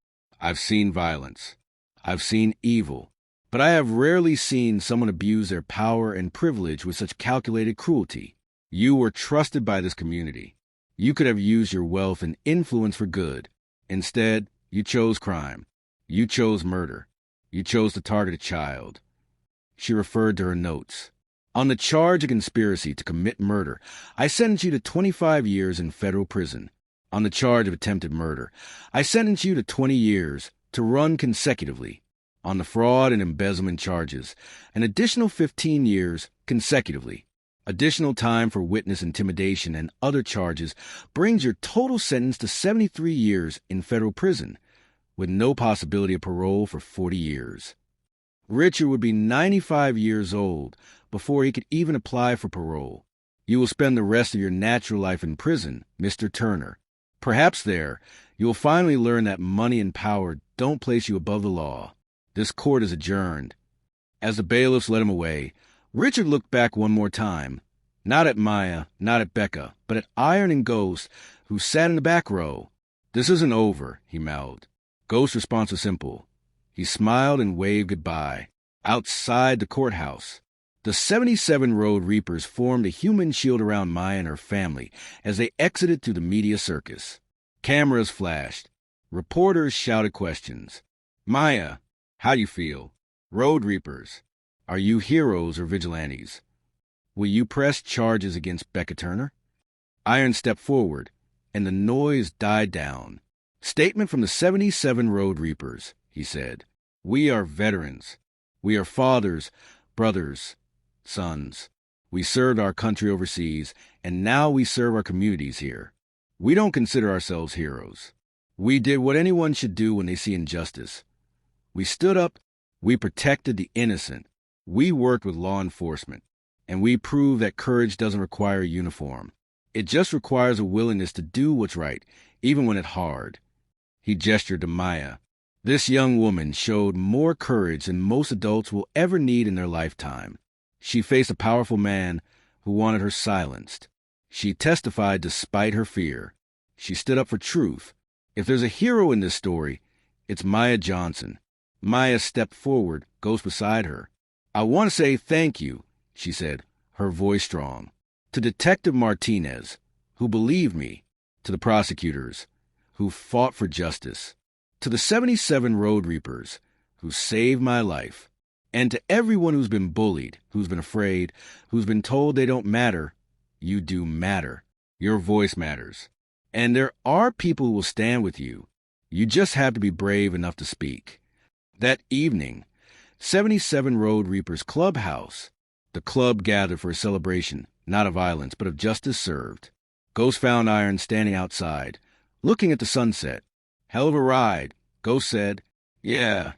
[SPEAKER 1] I've seen violence. I've seen evil. But I have rarely seen someone abuse their power and privilege with such calculated cruelty. You were trusted by this community. You could have used your wealth and influence for good. Instead, you chose crime. You chose murder. You chose to target a child." She referred to her notes. "On the charge of conspiracy to commit murder, I sentence you to 25 years in federal prison. On the charge of attempted murder, I sentence you to 20 years to run consecutively. On the fraud and embezzlement charges, an additional 15 years consecutively. Additional time for witness intimidation and other charges brings your total sentence to 73 years in federal prison, with no possibility of parole for 40 years. Richard would be 95 years old before he could even apply for parole. You will spend the rest of your natural life in prison, Mr. Turner. Perhaps there, you will finally learn that money and power don't place you above the law. This court is adjourned." As the bailiffs led him away, Richard looked back one more time, not at Maya, not at Becca, but at Iron and Ghost, who sat in the back row. "This isn't over," he mouthed. Ghost's response was simple. He smiled and waved goodbye. Outside the courthouse, the 77 Road Reapers formed a human shield around Maya and her family as they exited through the media circus. Cameras flashed. Reporters shouted questions. "Maya, how do you feel? Road Reapers, are you heroes or vigilantes? Will you press charges against Becca Turner?" Iron stepped forward. and the noise died down. "Statement from the 77 Road Reapers," he said. "We are veterans. We are fathers, brothers, sons. We served our country overseas, and now we serve our communities here. We don't consider ourselves heroes. We did what anyone should do when they see injustice. We stood up, we protected the innocent, we worked with law enforcement, and we proved that courage doesn't require a uniform. It just requires a willingness to do what's right, even when it's hard." He gestured to Maya. This young woman showed more courage than most adults will ever need in their lifetime. She faced a powerful man who wanted her silenced. She testified despite her fear. She stood up for truth. If there's a hero in this story, it's Maya Johnson. Maya stepped forward, Ghost beside her. "I want to say thank you," she said, her voice strong, "to Detective Martinez, who believed me, to the prosecutors, who fought for justice, to the 77 Road Reapers, who saved my life, and to everyone who's been bullied, who's been afraid, who's been told they don't matter. You do matter. Your voice matters. And there are people who will stand with you. You just have to be brave enough to speak." That evening, 77 Road Reapers Clubhouse, the club gathered for a celebration, not of violence, but of justice served. Ghost found Iron standing outside, looking at the sunset. "Hell of a ride," Ghost said. "Yeah."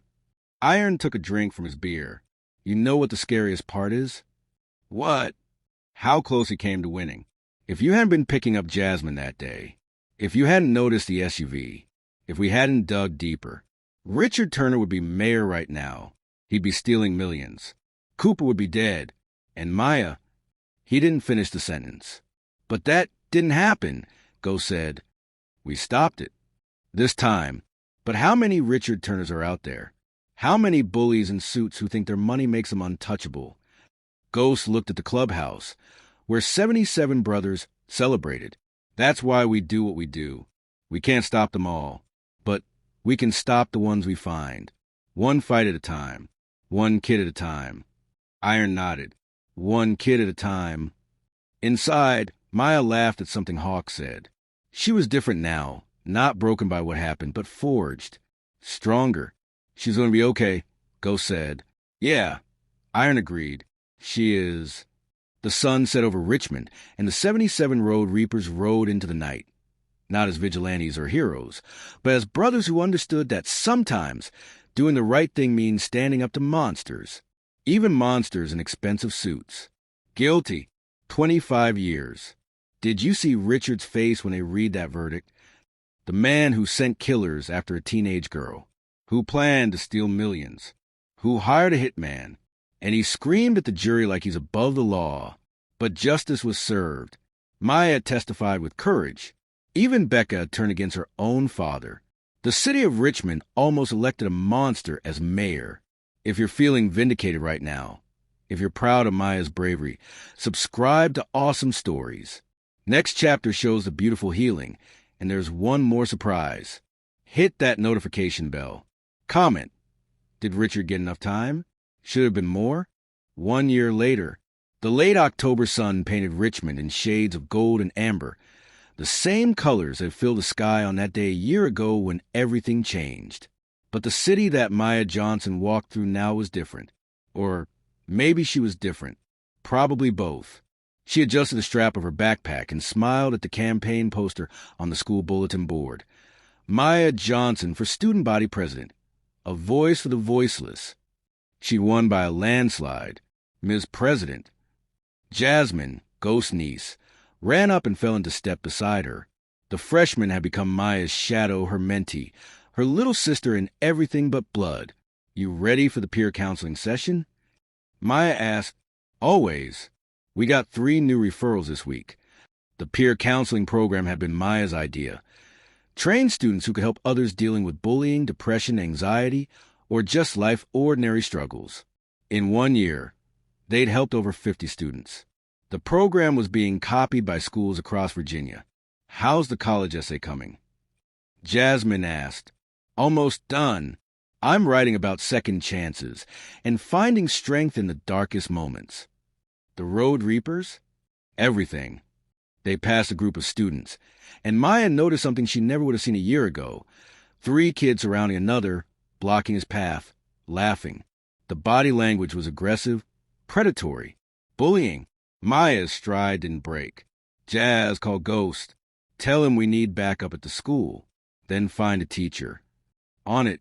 [SPEAKER 1] Iron took a drink from his beer. "You know what the scariest part is?" "What?" "How close he came to winning. If you hadn't been picking up Jasmine that day, if you hadn't noticed the SUV, if we hadn't dug deeper, Richard Turner would be mayor right now. He'd be stealing millions. Cooper would be dead. And Maya..." He didn't finish the sentence. "But that didn't happen," Ghost said. "We stopped it. This time. But how many Richard Turners are out there? How many bullies in suits who think their money makes them untouchable?" Ghost looked at the clubhouse, where 77 brothers celebrated. "That's why we do what we do. We can't stop them all. But we can stop the ones we find. One fight at a time. One kid at a time." Iron nodded. "One kid at a time." Inside, Maya laughed at something Hawk said. She was different now, not broken by what happened, but forged. Stronger. "She's going to be okay," Ghost said. "Yeah." Iron agreed. "She is." The sun set over Richmond, and the 77 Road Reapers rode into the night. Not as vigilantes or heroes, but as brothers who understood that sometimes doing the right thing means standing up to monsters, even monsters in expensive suits. Guilty. 25 years. Did you see Richard's face when they read that verdict? The man who sent killers after a teenage girl, who planned to steal millions, who hired a hitman, and he screamed at the jury like he's above the law. But justice was served. Maya testified with courage. Even Becca turned against her own father. The city of Richmond almost elected a monster as mayor. If you're feeling vindicated right now, if you're proud of Maya's bravery, subscribe to Awesome Stories. Next chapter shows the beautiful healing, and there's one more surprise. Hit that notification bell. Comment. Did Richard get enough time? Should have been more? 1 year later, the late October sun painted Richmond in shades of gold and amber, the same colors that filled the sky on that day a year ago when everything changed. But the city that Maya Johnson walked through now was different. Or maybe she was different. Probably both. She adjusted the strap of her backpack and smiled at the campaign poster on the school bulletin board. Maya Johnson for student body president. A voice for the voiceless. She won by a landslide. Ms. President. Jasmine, Ghost niece, ran up and fell into step beside her. The freshman had become Maya's shadow, her mentee, her little sister in everything but blood. "You ready for the peer counseling session?" Maya asked. "Always." We got 3 new referrals this week. The peer counseling program had been Maya's idea. Train students who could help others dealing with bullying, depression, anxiety, or just life's ordinary struggles. In 1 year, they'd helped over 50 students. The program was being copied by schools across Virginia. "How's the college essay coming?" Jasmine asked. "Almost done. I'm writing about second chances and finding strength in the darkest moments." The Road Reapers? Everything. They passed a group of students, and Maya noticed something she never would have seen a year ago. 3 kids surrounding another, blocking his path, laughing. The body language was aggressive, predatory, bullying. Maya's stride didn't break. Jazz, call Ghost. Tell him we need backup at the school. Then find a teacher. On it,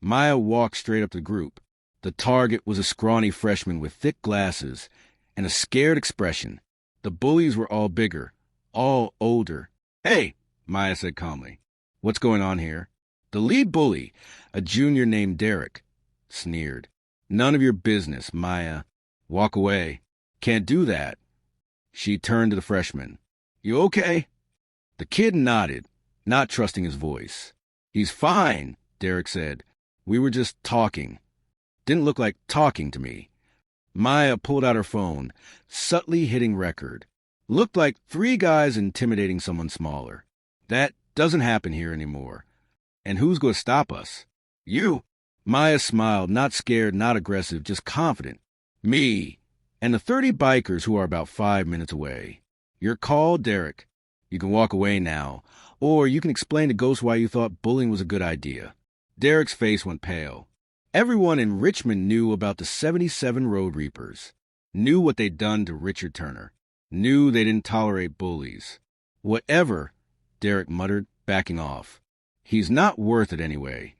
[SPEAKER 1] Maya walked straight up to the group. The target was a scrawny freshman with thick glasses and a scared expression. The bullies were all bigger, all older. "Hey," Maya said calmly. "What's going on here?" The lead bully, a junior named Derek, sneered. "None of your business, Maya. Walk away." "Can't do that." She turned to the freshman. "You okay?" The kid nodded, not trusting his voice. "He's fine," Derek said. "We were just talking." Didn't look like talking to me. Maya pulled out her phone, subtly hitting record. Looked like 3 guys intimidating someone smaller. That doesn't happen here anymore. And who's going to stop us? "You." Maya smiled, not scared, not aggressive, just confident. "Me. And the 30 bikers who are about 5 minutes away. Your call, Derek. You can walk away now, or you can explain to Ghost why you thought bullying was a good idea." Derek's face went pale. Everyone in Richmond knew about the 77 Road Reapers, knew what they'd done to Richard Turner, knew they didn't tolerate bullies. "Whatever," Derek muttered, backing off. "He's not worth it anyway."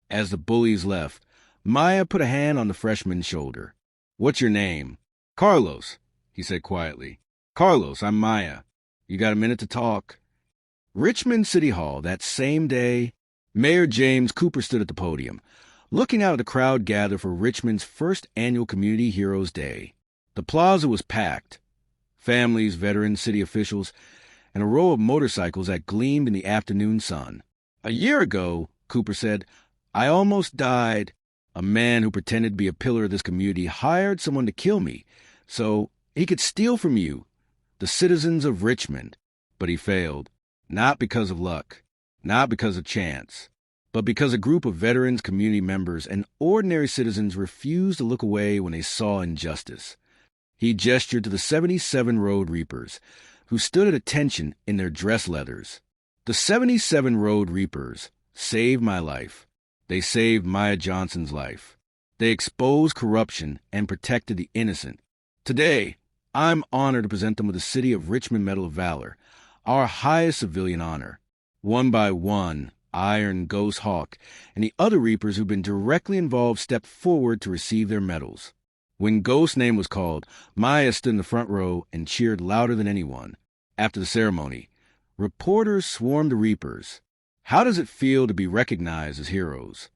[SPEAKER 1] As the bullies left, Maya put a hand on the freshman's shoulder. "What's your name?" "Carlos," he said quietly. "Carlos, I'm Maya. You got a minute to talk?" Richmond City Hall, that same day, Mayor James Cooper stood at the podium, looking out at the crowd gathered for Richmond's first annual Community Heroes Day. The plaza was packed. Families, veterans, city officials, and a row of motorcycles that gleamed in the afternoon sun. "A year ago," Cooper said, "I almost died. A man who pretended to be a pillar of this community hired someone to kill me so he could steal from you, the citizens of Richmond. But he failed. Not because of luck, not because of chance, but because a group of veterans, community members, and ordinary citizens refused to look away when they saw injustice." He gestured to the 77 Road Reapers, who stood at attention in their dress leathers. The 77 Road Reapers saved my life. They saved Maya Johnson's life. They exposed corruption and protected the innocent. Today, I'm honored to present them with the City of Richmond Medal of Valor, our highest civilian honor. One by one, Iron, Ghost, Hawk, and the other Reapers who've been directly involved stepped forward to receive their medals. When Ghost's name was called, Maya stood in the front row and cheered louder than anyone. After the ceremony, reporters swarmed the Reapers. "How does it feel to be recognized as heroes?"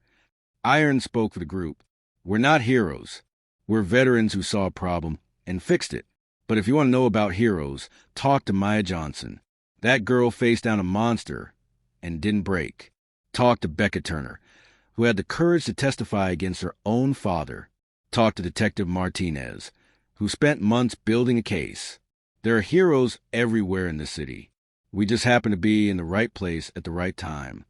[SPEAKER 1] Iron spoke for the group. "We're not heroes. We're veterans who saw a problem and fixed it. But if you want to know about heroes, talk to Maya Johnson. That girl faced down a monster and didn't break. Talk to Becca Turner, who had the courage to testify against her own father. Talk to Detective Martinez, who spent months building a case. There are heroes everywhere in the city. We just happen to be in the right place at the right time."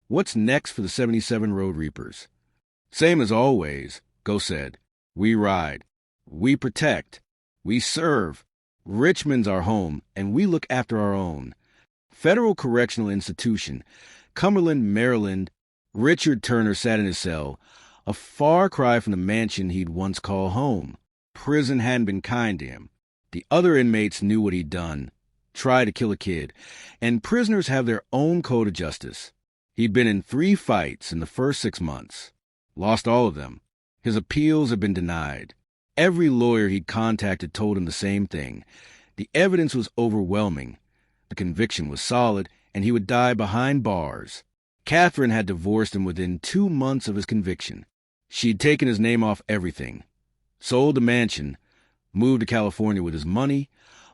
[SPEAKER 1] "What's next for the 77 Road Reapers?" "Same as always," Ghost said. "We ride. We protect. We serve. Richmond's our home, and we look after our own. Federal Correctional Institution, Cumberland, Maryland." Richard Turner sat in his cell, a far cry from the mansion he'd once called home. Prison hadn't been kind to him. The other inmates knew what he'd done. Tried to kill a kid, and prisoners have their own code of justice. He'd been in 3 fights in the first 6 months. Lost all of them. His appeals had been denied. Every lawyer he'd contacted told him the same thing. The evidence was overwhelming. The conviction was solid, and he would die behind bars. Catherine had divorced him within 2 months of his conviction. She'd taken his name off everything. Sold the mansion, moved to California with his money,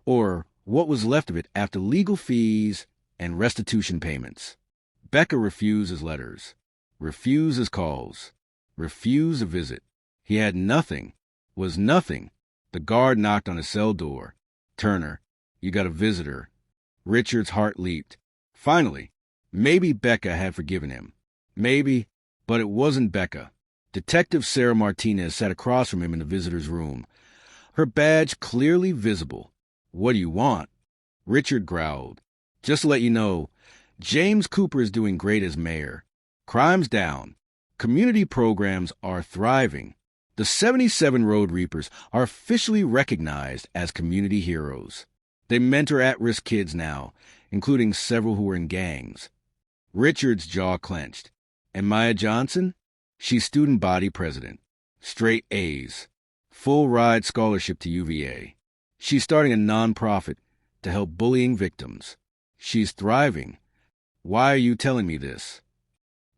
[SPEAKER 1] or what was left of it after legal fees and restitution payments. Becca refused his letters, refused his calls, refused a visit. He had nothing, was nothing. The guard knocked on his cell door. "Turner, you got a visitor." Richard's heart leaped. Finally, maybe Becca had forgiven him. Maybe, but it wasn't Becca. Detective Sarah Martinez sat across from him in the visitor's room, her badge clearly visible. "What do you want?" Richard growled. Just to let you know, James Cooper is doing great as mayor. Crime's down. Community programs are thriving. The 77 Road Reapers are officially recognized as community heroes. They mentor at-risk kids now, including several who are in gangs. Richard's jaw clenched. And Maya Johnson? She's student body president. Straight A's. Full ride scholarship to UVA. She's starting a nonprofit to help bullying victims. She's thriving. Why are you telling me this?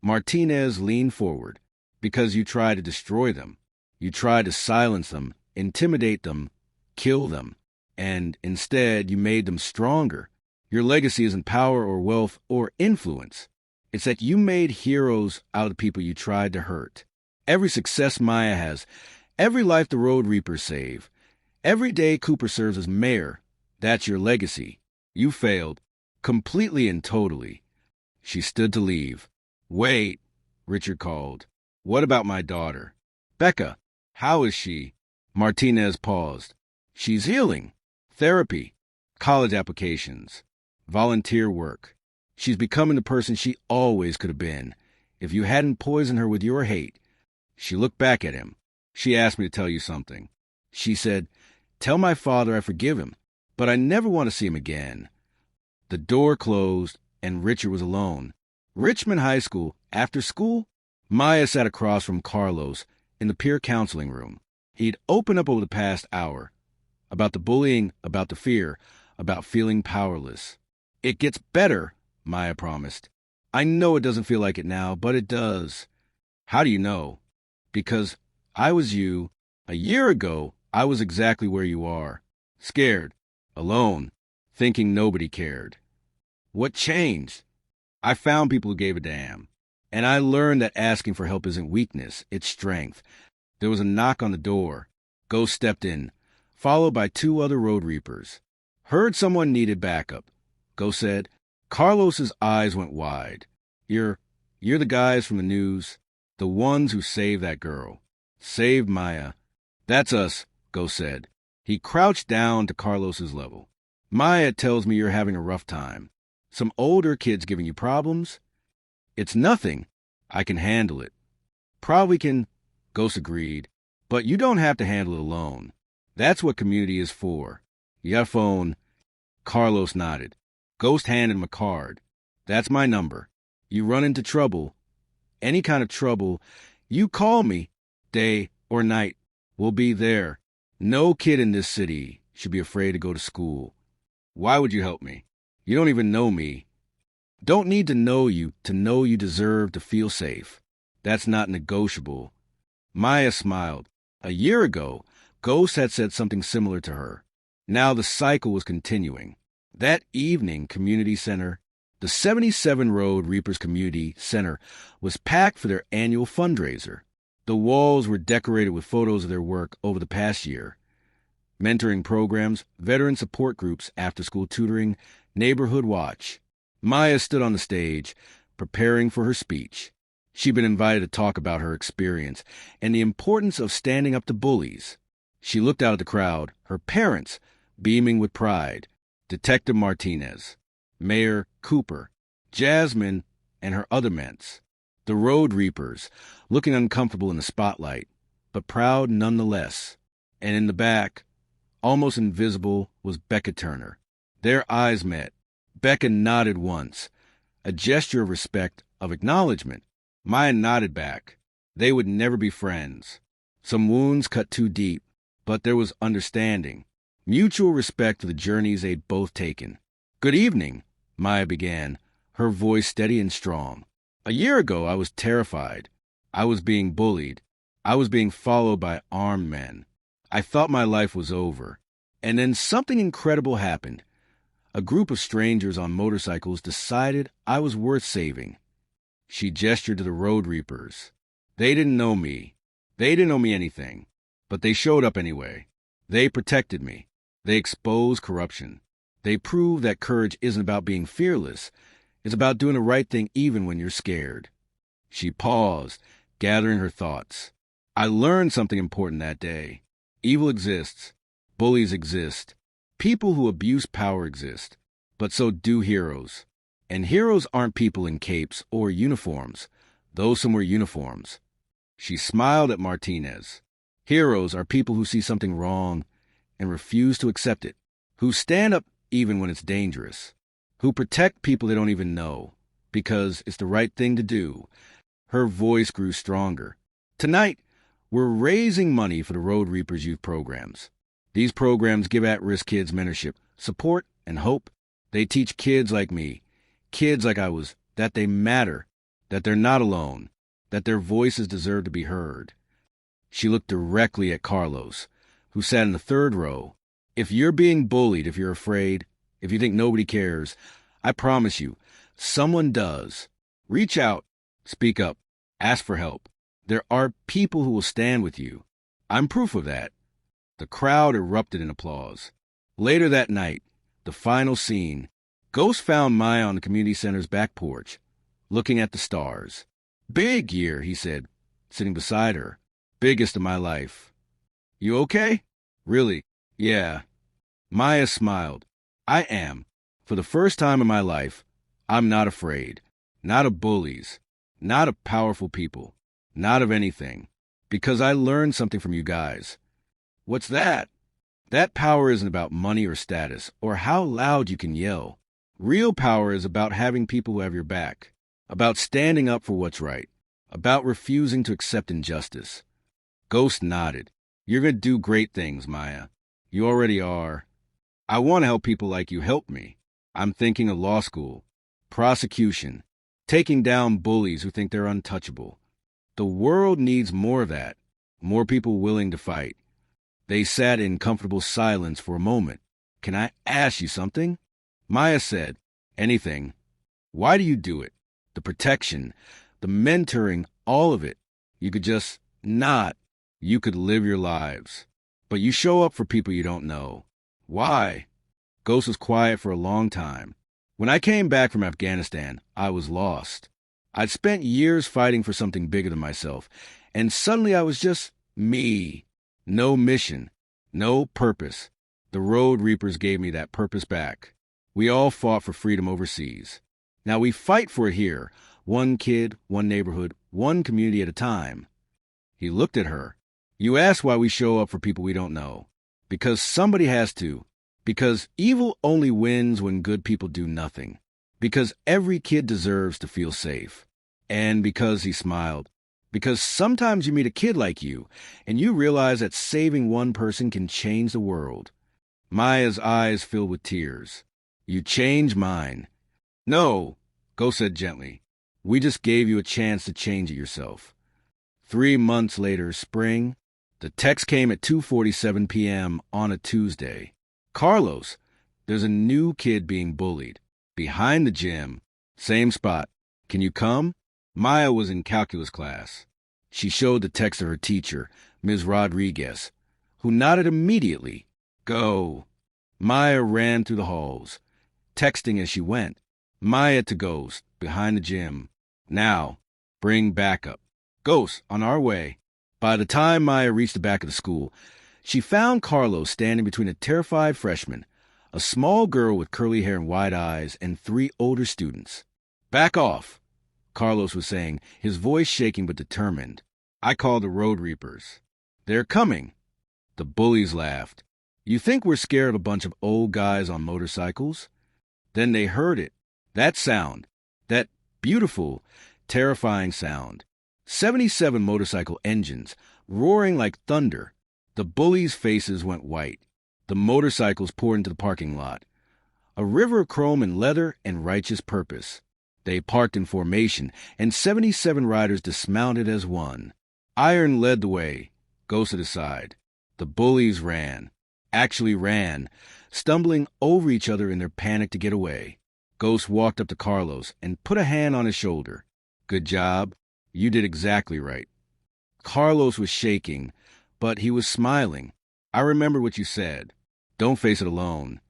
[SPEAKER 1] Martinez leaned forward. Because you tried to destroy them. You tried to silence them, intimidate them, kill them. And instead, you made them stronger. Your legacy isn't power or wealth or influence. It's that you made heroes out of people you tried to hurt. Every success Maya has, every life the Road Reapers save, every day Cooper serves as mayor, that's your legacy. You failed, completely and totally. She stood to leave. Wait, Richard called. What about my daughter? Becca, how is she? Martinez paused. She's healing. Therapy, college applications, volunteer work. She's becoming the person she always could have been. If you hadn't poisoned her with your hate. She looked back at him. She asked me to tell you something. She said, tell my father I forgive him, but I never want to see him again. The door closed, and Richard was alone. Richmond High School, after school, Maya sat across from Carlos in the peer counseling room. He'd opened up over the past hour. About the bullying, about the fear, about feeling powerless. It gets better, Maya promised. I know it doesn't feel like it now, but it does. How do you know? Because I was you. A year ago, I was exactly where you are. Scared, alone, thinking nobody cared. What changed? I found people who gave a damn. And I learned that asking for help isn't weakness, it's strength. There was a knock on the door. Ghost stepped in, followed by 2 other Road Reapers. Heard someone needed backup. Ghost said. Carlos's eyes went wide. You're the guys from the news, the ones who saved that girl. Saved Maya. That's us, Ghost said. He crouched down to Carlos's level. Maya tells me you're having a rough time. Some older kids giving you problems? It's nothing. I can handle it. Probably can, Ghost agreed. But you don't have to handle it alone. That's what community is for. You got a phone? Carlos nodded. Ghost handed him a card. That's my number. You run into trouble, any kind of trouble, you call me, day or night. We'll be there. No kid in this city should be afraid to go to school. Why would you help me? You don't even know me. Don't need to know you deserve to feel safe. That's not negotiable. Maya smiled. A year ago, Ghost had said something similar to her. Now the cycle was continuing. That evening, Community Center, the 77 Road Reapers Community Center, was packed for their annual fundraiser. The walls were decorated with photos of their work over the past year. Mentoring programs, veteran support groups, after-school tutoring, neighborhood watch. Maya stood on the stage, preparing for her speech. She'd been invited to talk about her experience and the importance of standing up to bullies. She looked out at the crowd, her parents beaming with pride, Detective Martinez, Mayor Cooper, Jasmine, and her other ments, the Road Reapers, looking uncomfortable in the spotlight, but proud nonetheless. And in the back, almost invisible, was Becca Turner. Their eyes met. Becca nodded once, a gesture of respect, of acknowledgement. Maya nodded back. They would never be friends. Some wounds cut too deep, but there was understanding, mutual respect for the journeys they'd both taken. Good evening, Maya began, her voice steady and strong. A year ago, I was terrified. I was being bullied. I was being followed by armed men. I thought my life was over. And then something incredible happened. A group of strangers on motorcycles decided I was worth saving. She gestured to the Road Reapers. They didn't know me. They didn't know me anything. But they showed up anyway. They protected me. They exposed corruption. They proved that courage isn't about being fearless. It's about doing the right thing even when you're scared. She paused, gathering her thoughts. I learned something important that day. Evil exists. Bullies exist. People who abuse power exist. but so do heroes. And heroes aren't people in capes or uniforms, though some wear uniforms. She smiled at Martinez. Heroes are people who see something wrong and refuse to accept it, who stand up even when it's dangerous, who protect people they don't even know, because it's the right thing to do. Her voice grew stronger. Tonight, we're raising money for the Road Reapers youth programs. These programs give at-risk kids mentorship, support, and hope. They teach kids like me, kids like I was, that they matter, that they're not alone, that their voices deserve to be heard. She looked directly at Carlos, who sat in the third row. If you're being bullied, if you're afraid, if you think nobody cares, I promise you, someone does. Reach out, speak up, ask for help. There are people who will stand with you. I'm proof of that. The crowd erupted in applause. Later that night, the final scene, Ghost found Maya on the community center's back porch, looking at the stars. Big year, he said, sitting beside her. Biggest of my life. You okay? Really? Yeah. Maya smiled. I am. For the first time in my life, I'm not afraid. Not of bullies. Not of powerful people. Not of anything. Because I learned something from you guys. What's that? That power isn't about money or status, or how loud you can yell. Real power is about having people who have your back, about standing up for what's right, about refusing to accept injustice. Ghost nodded. You're going to do great things, Maya. You already are. I want to help people like you help me. I'm thinking of law school, prosecution, taking down bullies who think they're untouchable. The world needs more of that, more people willing to fight. They sat in comfortable silence for a moment. Can I ask you something? Maya said, anything. Why do you do it? The protection, the mentoring, all of it. You could just not. You could live your lives. But you show up for people you don't know. Why? Ghost was quiet for a long time. When I came back from Afghanistan, I was lost. I'd spent years fighting for something bigger than myself, and suddenly I was just me. No mission, no purpose. The Road Reapers gave me that purpose back. We all fought for freedom overseas. Now we fight for it here, one kid, one neighborhood, one community at a time. He looked at her. You ask why we show up for people we don't know. Because somebody has to. Because evil only wins when good people do nothing. Because every kid deserves to feel safe. And because he smiled. Because sometimes you meet a kid like you, and you realize that saving one person can change the world. Maya's eyes filled with tears. You changed mine. No, Ghost said gently. We just gave you a chance to change it yourself. 3 months later, spring, the text came at 2:47 p.m. on a Tuesday. Carlos, there's a new kid being bullied. Behind the gym. Same spot. Can you come? Maya was in calculus class. She showed the text to her teacher, Ms. Rodriguez, who nodded immediately. Go. Maya ran through the halls, texting as she went. Maya to Ghost, behind the gym. Now, bring backup. Ghost, on our way. By the time Maya reached the back of the school, she found Carlos standing between a terrified freshman, a small girl with curly hair and wide eyes, and 3 older students. Back off, Carlos was saying, his voice shaking but determined. I called the Road Reapers. They're coming. The bullies laughed. You think we're scared of a bunch of old guys on motorcycles? Then they heard it. That sound. That beautiful, terrifying sound. 77 motorcycle engines, roaring like thunder. The bullies' faces went white. The motorcycles poured into the parking lot. A river of chrome and leather and righteous purpose. They parked in formation, and 77 riders dismounted as one. Iron led the way, Ghost at his side. The bullies ran. Actually ran, stumbling over each other in their panic to get away. Ghost walked up to Carlos and put a hand on his shoulder. Good job. You did exactly right. Carlos was shaking, but he was smiling. I remember what you said. Don't face it alone.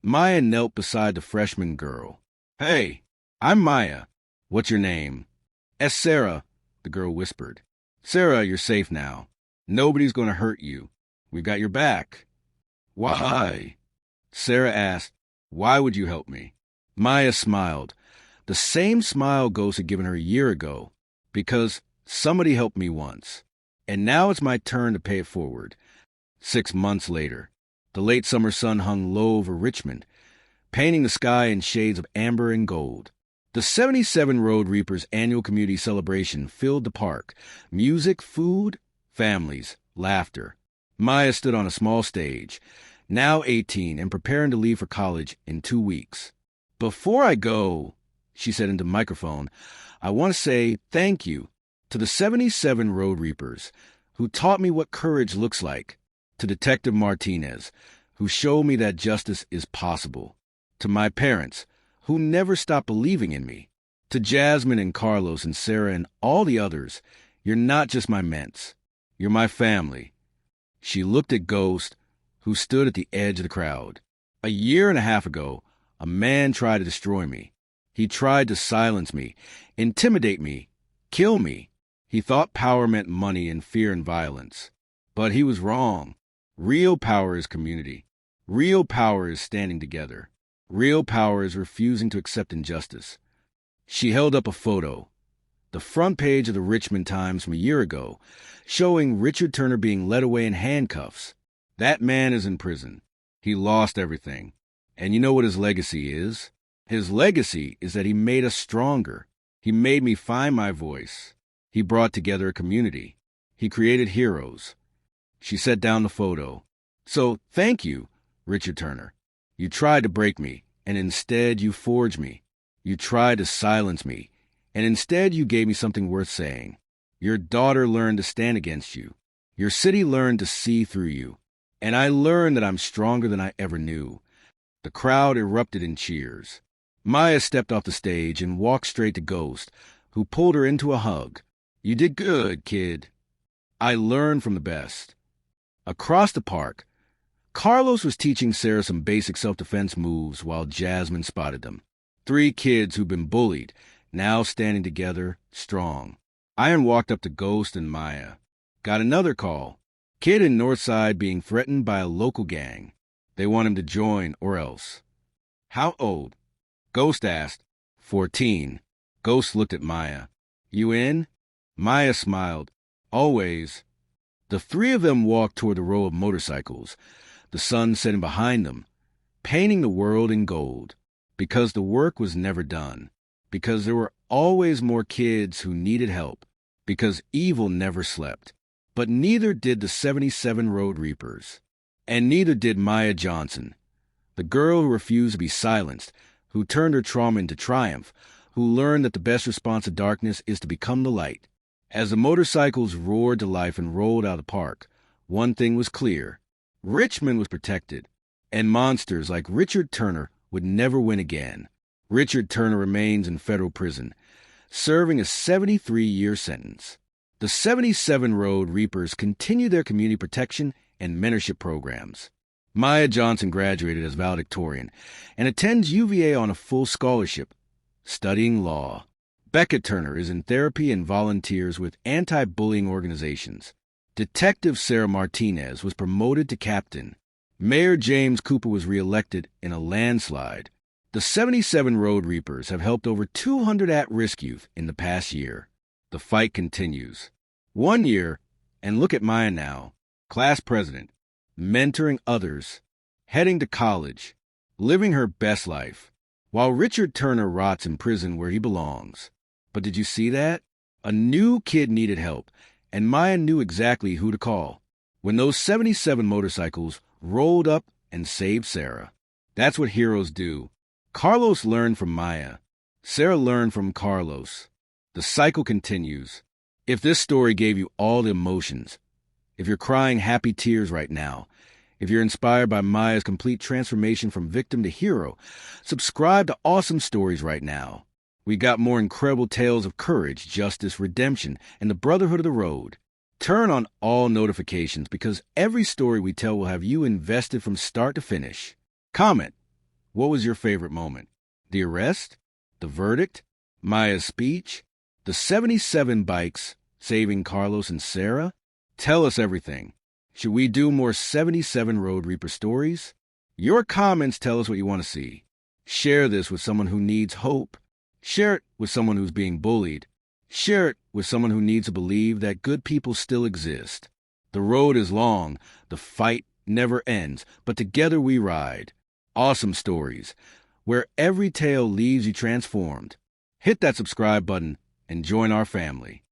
[SPEAKER 1] Maya knelt beside the freshman girl. Hey, I'm Maya. What's your name? Sarah, the girl whispered. Sarah, you're safe now. Nobody's going to hurt you. We've got your back. Why? Sarah asked, why would you help me? Maya smiled. The same smile Ghost had given her a year ago. Because somebody helped me once. And now it's my turn to pay it forward. 6 months later, the late summer sun hung low over Richmond, painting the sky in shades of amber and gold. The 77 Road Reapers annual community celebration filled the park. Music, food, families, laughter. Maya stood on a small stage, now 18 and preparing to leave for college in 2 weeks. "Before I go," she said into the microphone, "I want to say thank you to the 77 Road Reapers who taught me what courage looks like, to Detective Martinez, who showed me that justice is possible, to my parents, who never stopped believing in me, to Jasmine and Carlos and Sarah and all the others. You're not just my ments. You're my family." She looked at Ghost, who stood at the edge of the crowd. "A year and a half ago, a man tried to destroy me. He tried to silence me, intimidate me, kill me. He thought power meant money and fear and violence. But he was wrong. Real power is community. Real power is standing together. Real power is refusing to accept injustice." She held up a photo, the front page of the Richmond Times from a year ago, showing Richard Turner being led away in handcuffs. That man is in prison. He lost everything. And you know what his legacy is? His legacy is that he made us stronger. He made me find my voice. He brought together a community. He created heroes. She set down the photo. "So, thank you, Richard Turner. You tried to break me, and instead you forged me. You tried to silence me, and instead you gave me something worth saying. Your daughter learned to stand against you. Your city learned to see through you. And I learned that I'm stronger than I ever knew." The crowd erupted in cheers. Maya stepped off the stage and walked straight to Ghost, who pulled her into a hug. "You did good, kid. I learned from the best." Across the park, Carlos was teaching Sarah some basic self-defense moves while Jasmine spotted them. 3 kids who'd been bullied, now standing together, strong. Iron walked up to Ghost and Maya. Got another call. Kid in Northside being threatened by a local gang. They want him to join or else. "How old?" Ghost asked. 14. Ghost looked at Maya. "You in?" Maya smiled. "Always." The 3 of them walked toward the row of motorcycles, the sun setting behind them, painting the world in gold. Because the work was never done. Because there were always more kids who needed help. Because evil never slept. But neither did the 77 Road Reapers. And neither did Maya Johnson, the girl who refused to be silenced, who turned her trauma into triumph, who learned that the best response to darkness is to become the light. As the motorcycles roared to life and rolled out of the park, one thing was clear. Richmond was protected, and monsters like Richard Turner would never win again. Richard Turner remains in federal prison, serving a 73-year sentence. The 77 Road Reapers continue their community protection and mentorship programs. Maya Johnson graduated as valedictorian and attends UVA on a full scholarship, studying law. Becca Turner is in therapy and volunteers with anti-bullying organizations. Detective Sarah Martinez was promoted to captain. Mayor James Cooper was reelected in a landslide. The 77 Road Reapers have helped over 200 at-risk youth in the past year. The fight continues. 1 year, and look at Maya now, class president, mentoring others, heading to college, living her best life, while Richard Turner rots in prison where he belongs. But did you see that? A new kid needed help, and Maya knew exactly who to call when those 77 motorcycles rolled up and saved Sarah. That's what heroes do. Carlos learned from Maya. Sarah learned from Carlos. The cycle continues. If this story gave you all the emotions, if you're crying happy tears right now, if you're inspired by Maya's complete transformation from victim to hero, subscribe to Awesome Stories right now. We got more incredible tales of courage, justice, redemption, and the brotherhood of the road. Turn on all notifications because every story we tell will have you invested from start to finish. Comment. What was your favorite moment? The arrest? The verdict? Maya's speech? The 77 bikes saving Carlos and Sarah? Tell us everything. Should we do more 77 Road Reaper stories? Your comments tell us what you want to see. Share this with someone who needs hope. Share it with someone who's being bullied. Share it with someone who needs to believe that good people still exist. The road is long, the fight never ends, but together we ride. Awesome stories, where every tale leaves you transformed. Hit that subscribe button and join our family.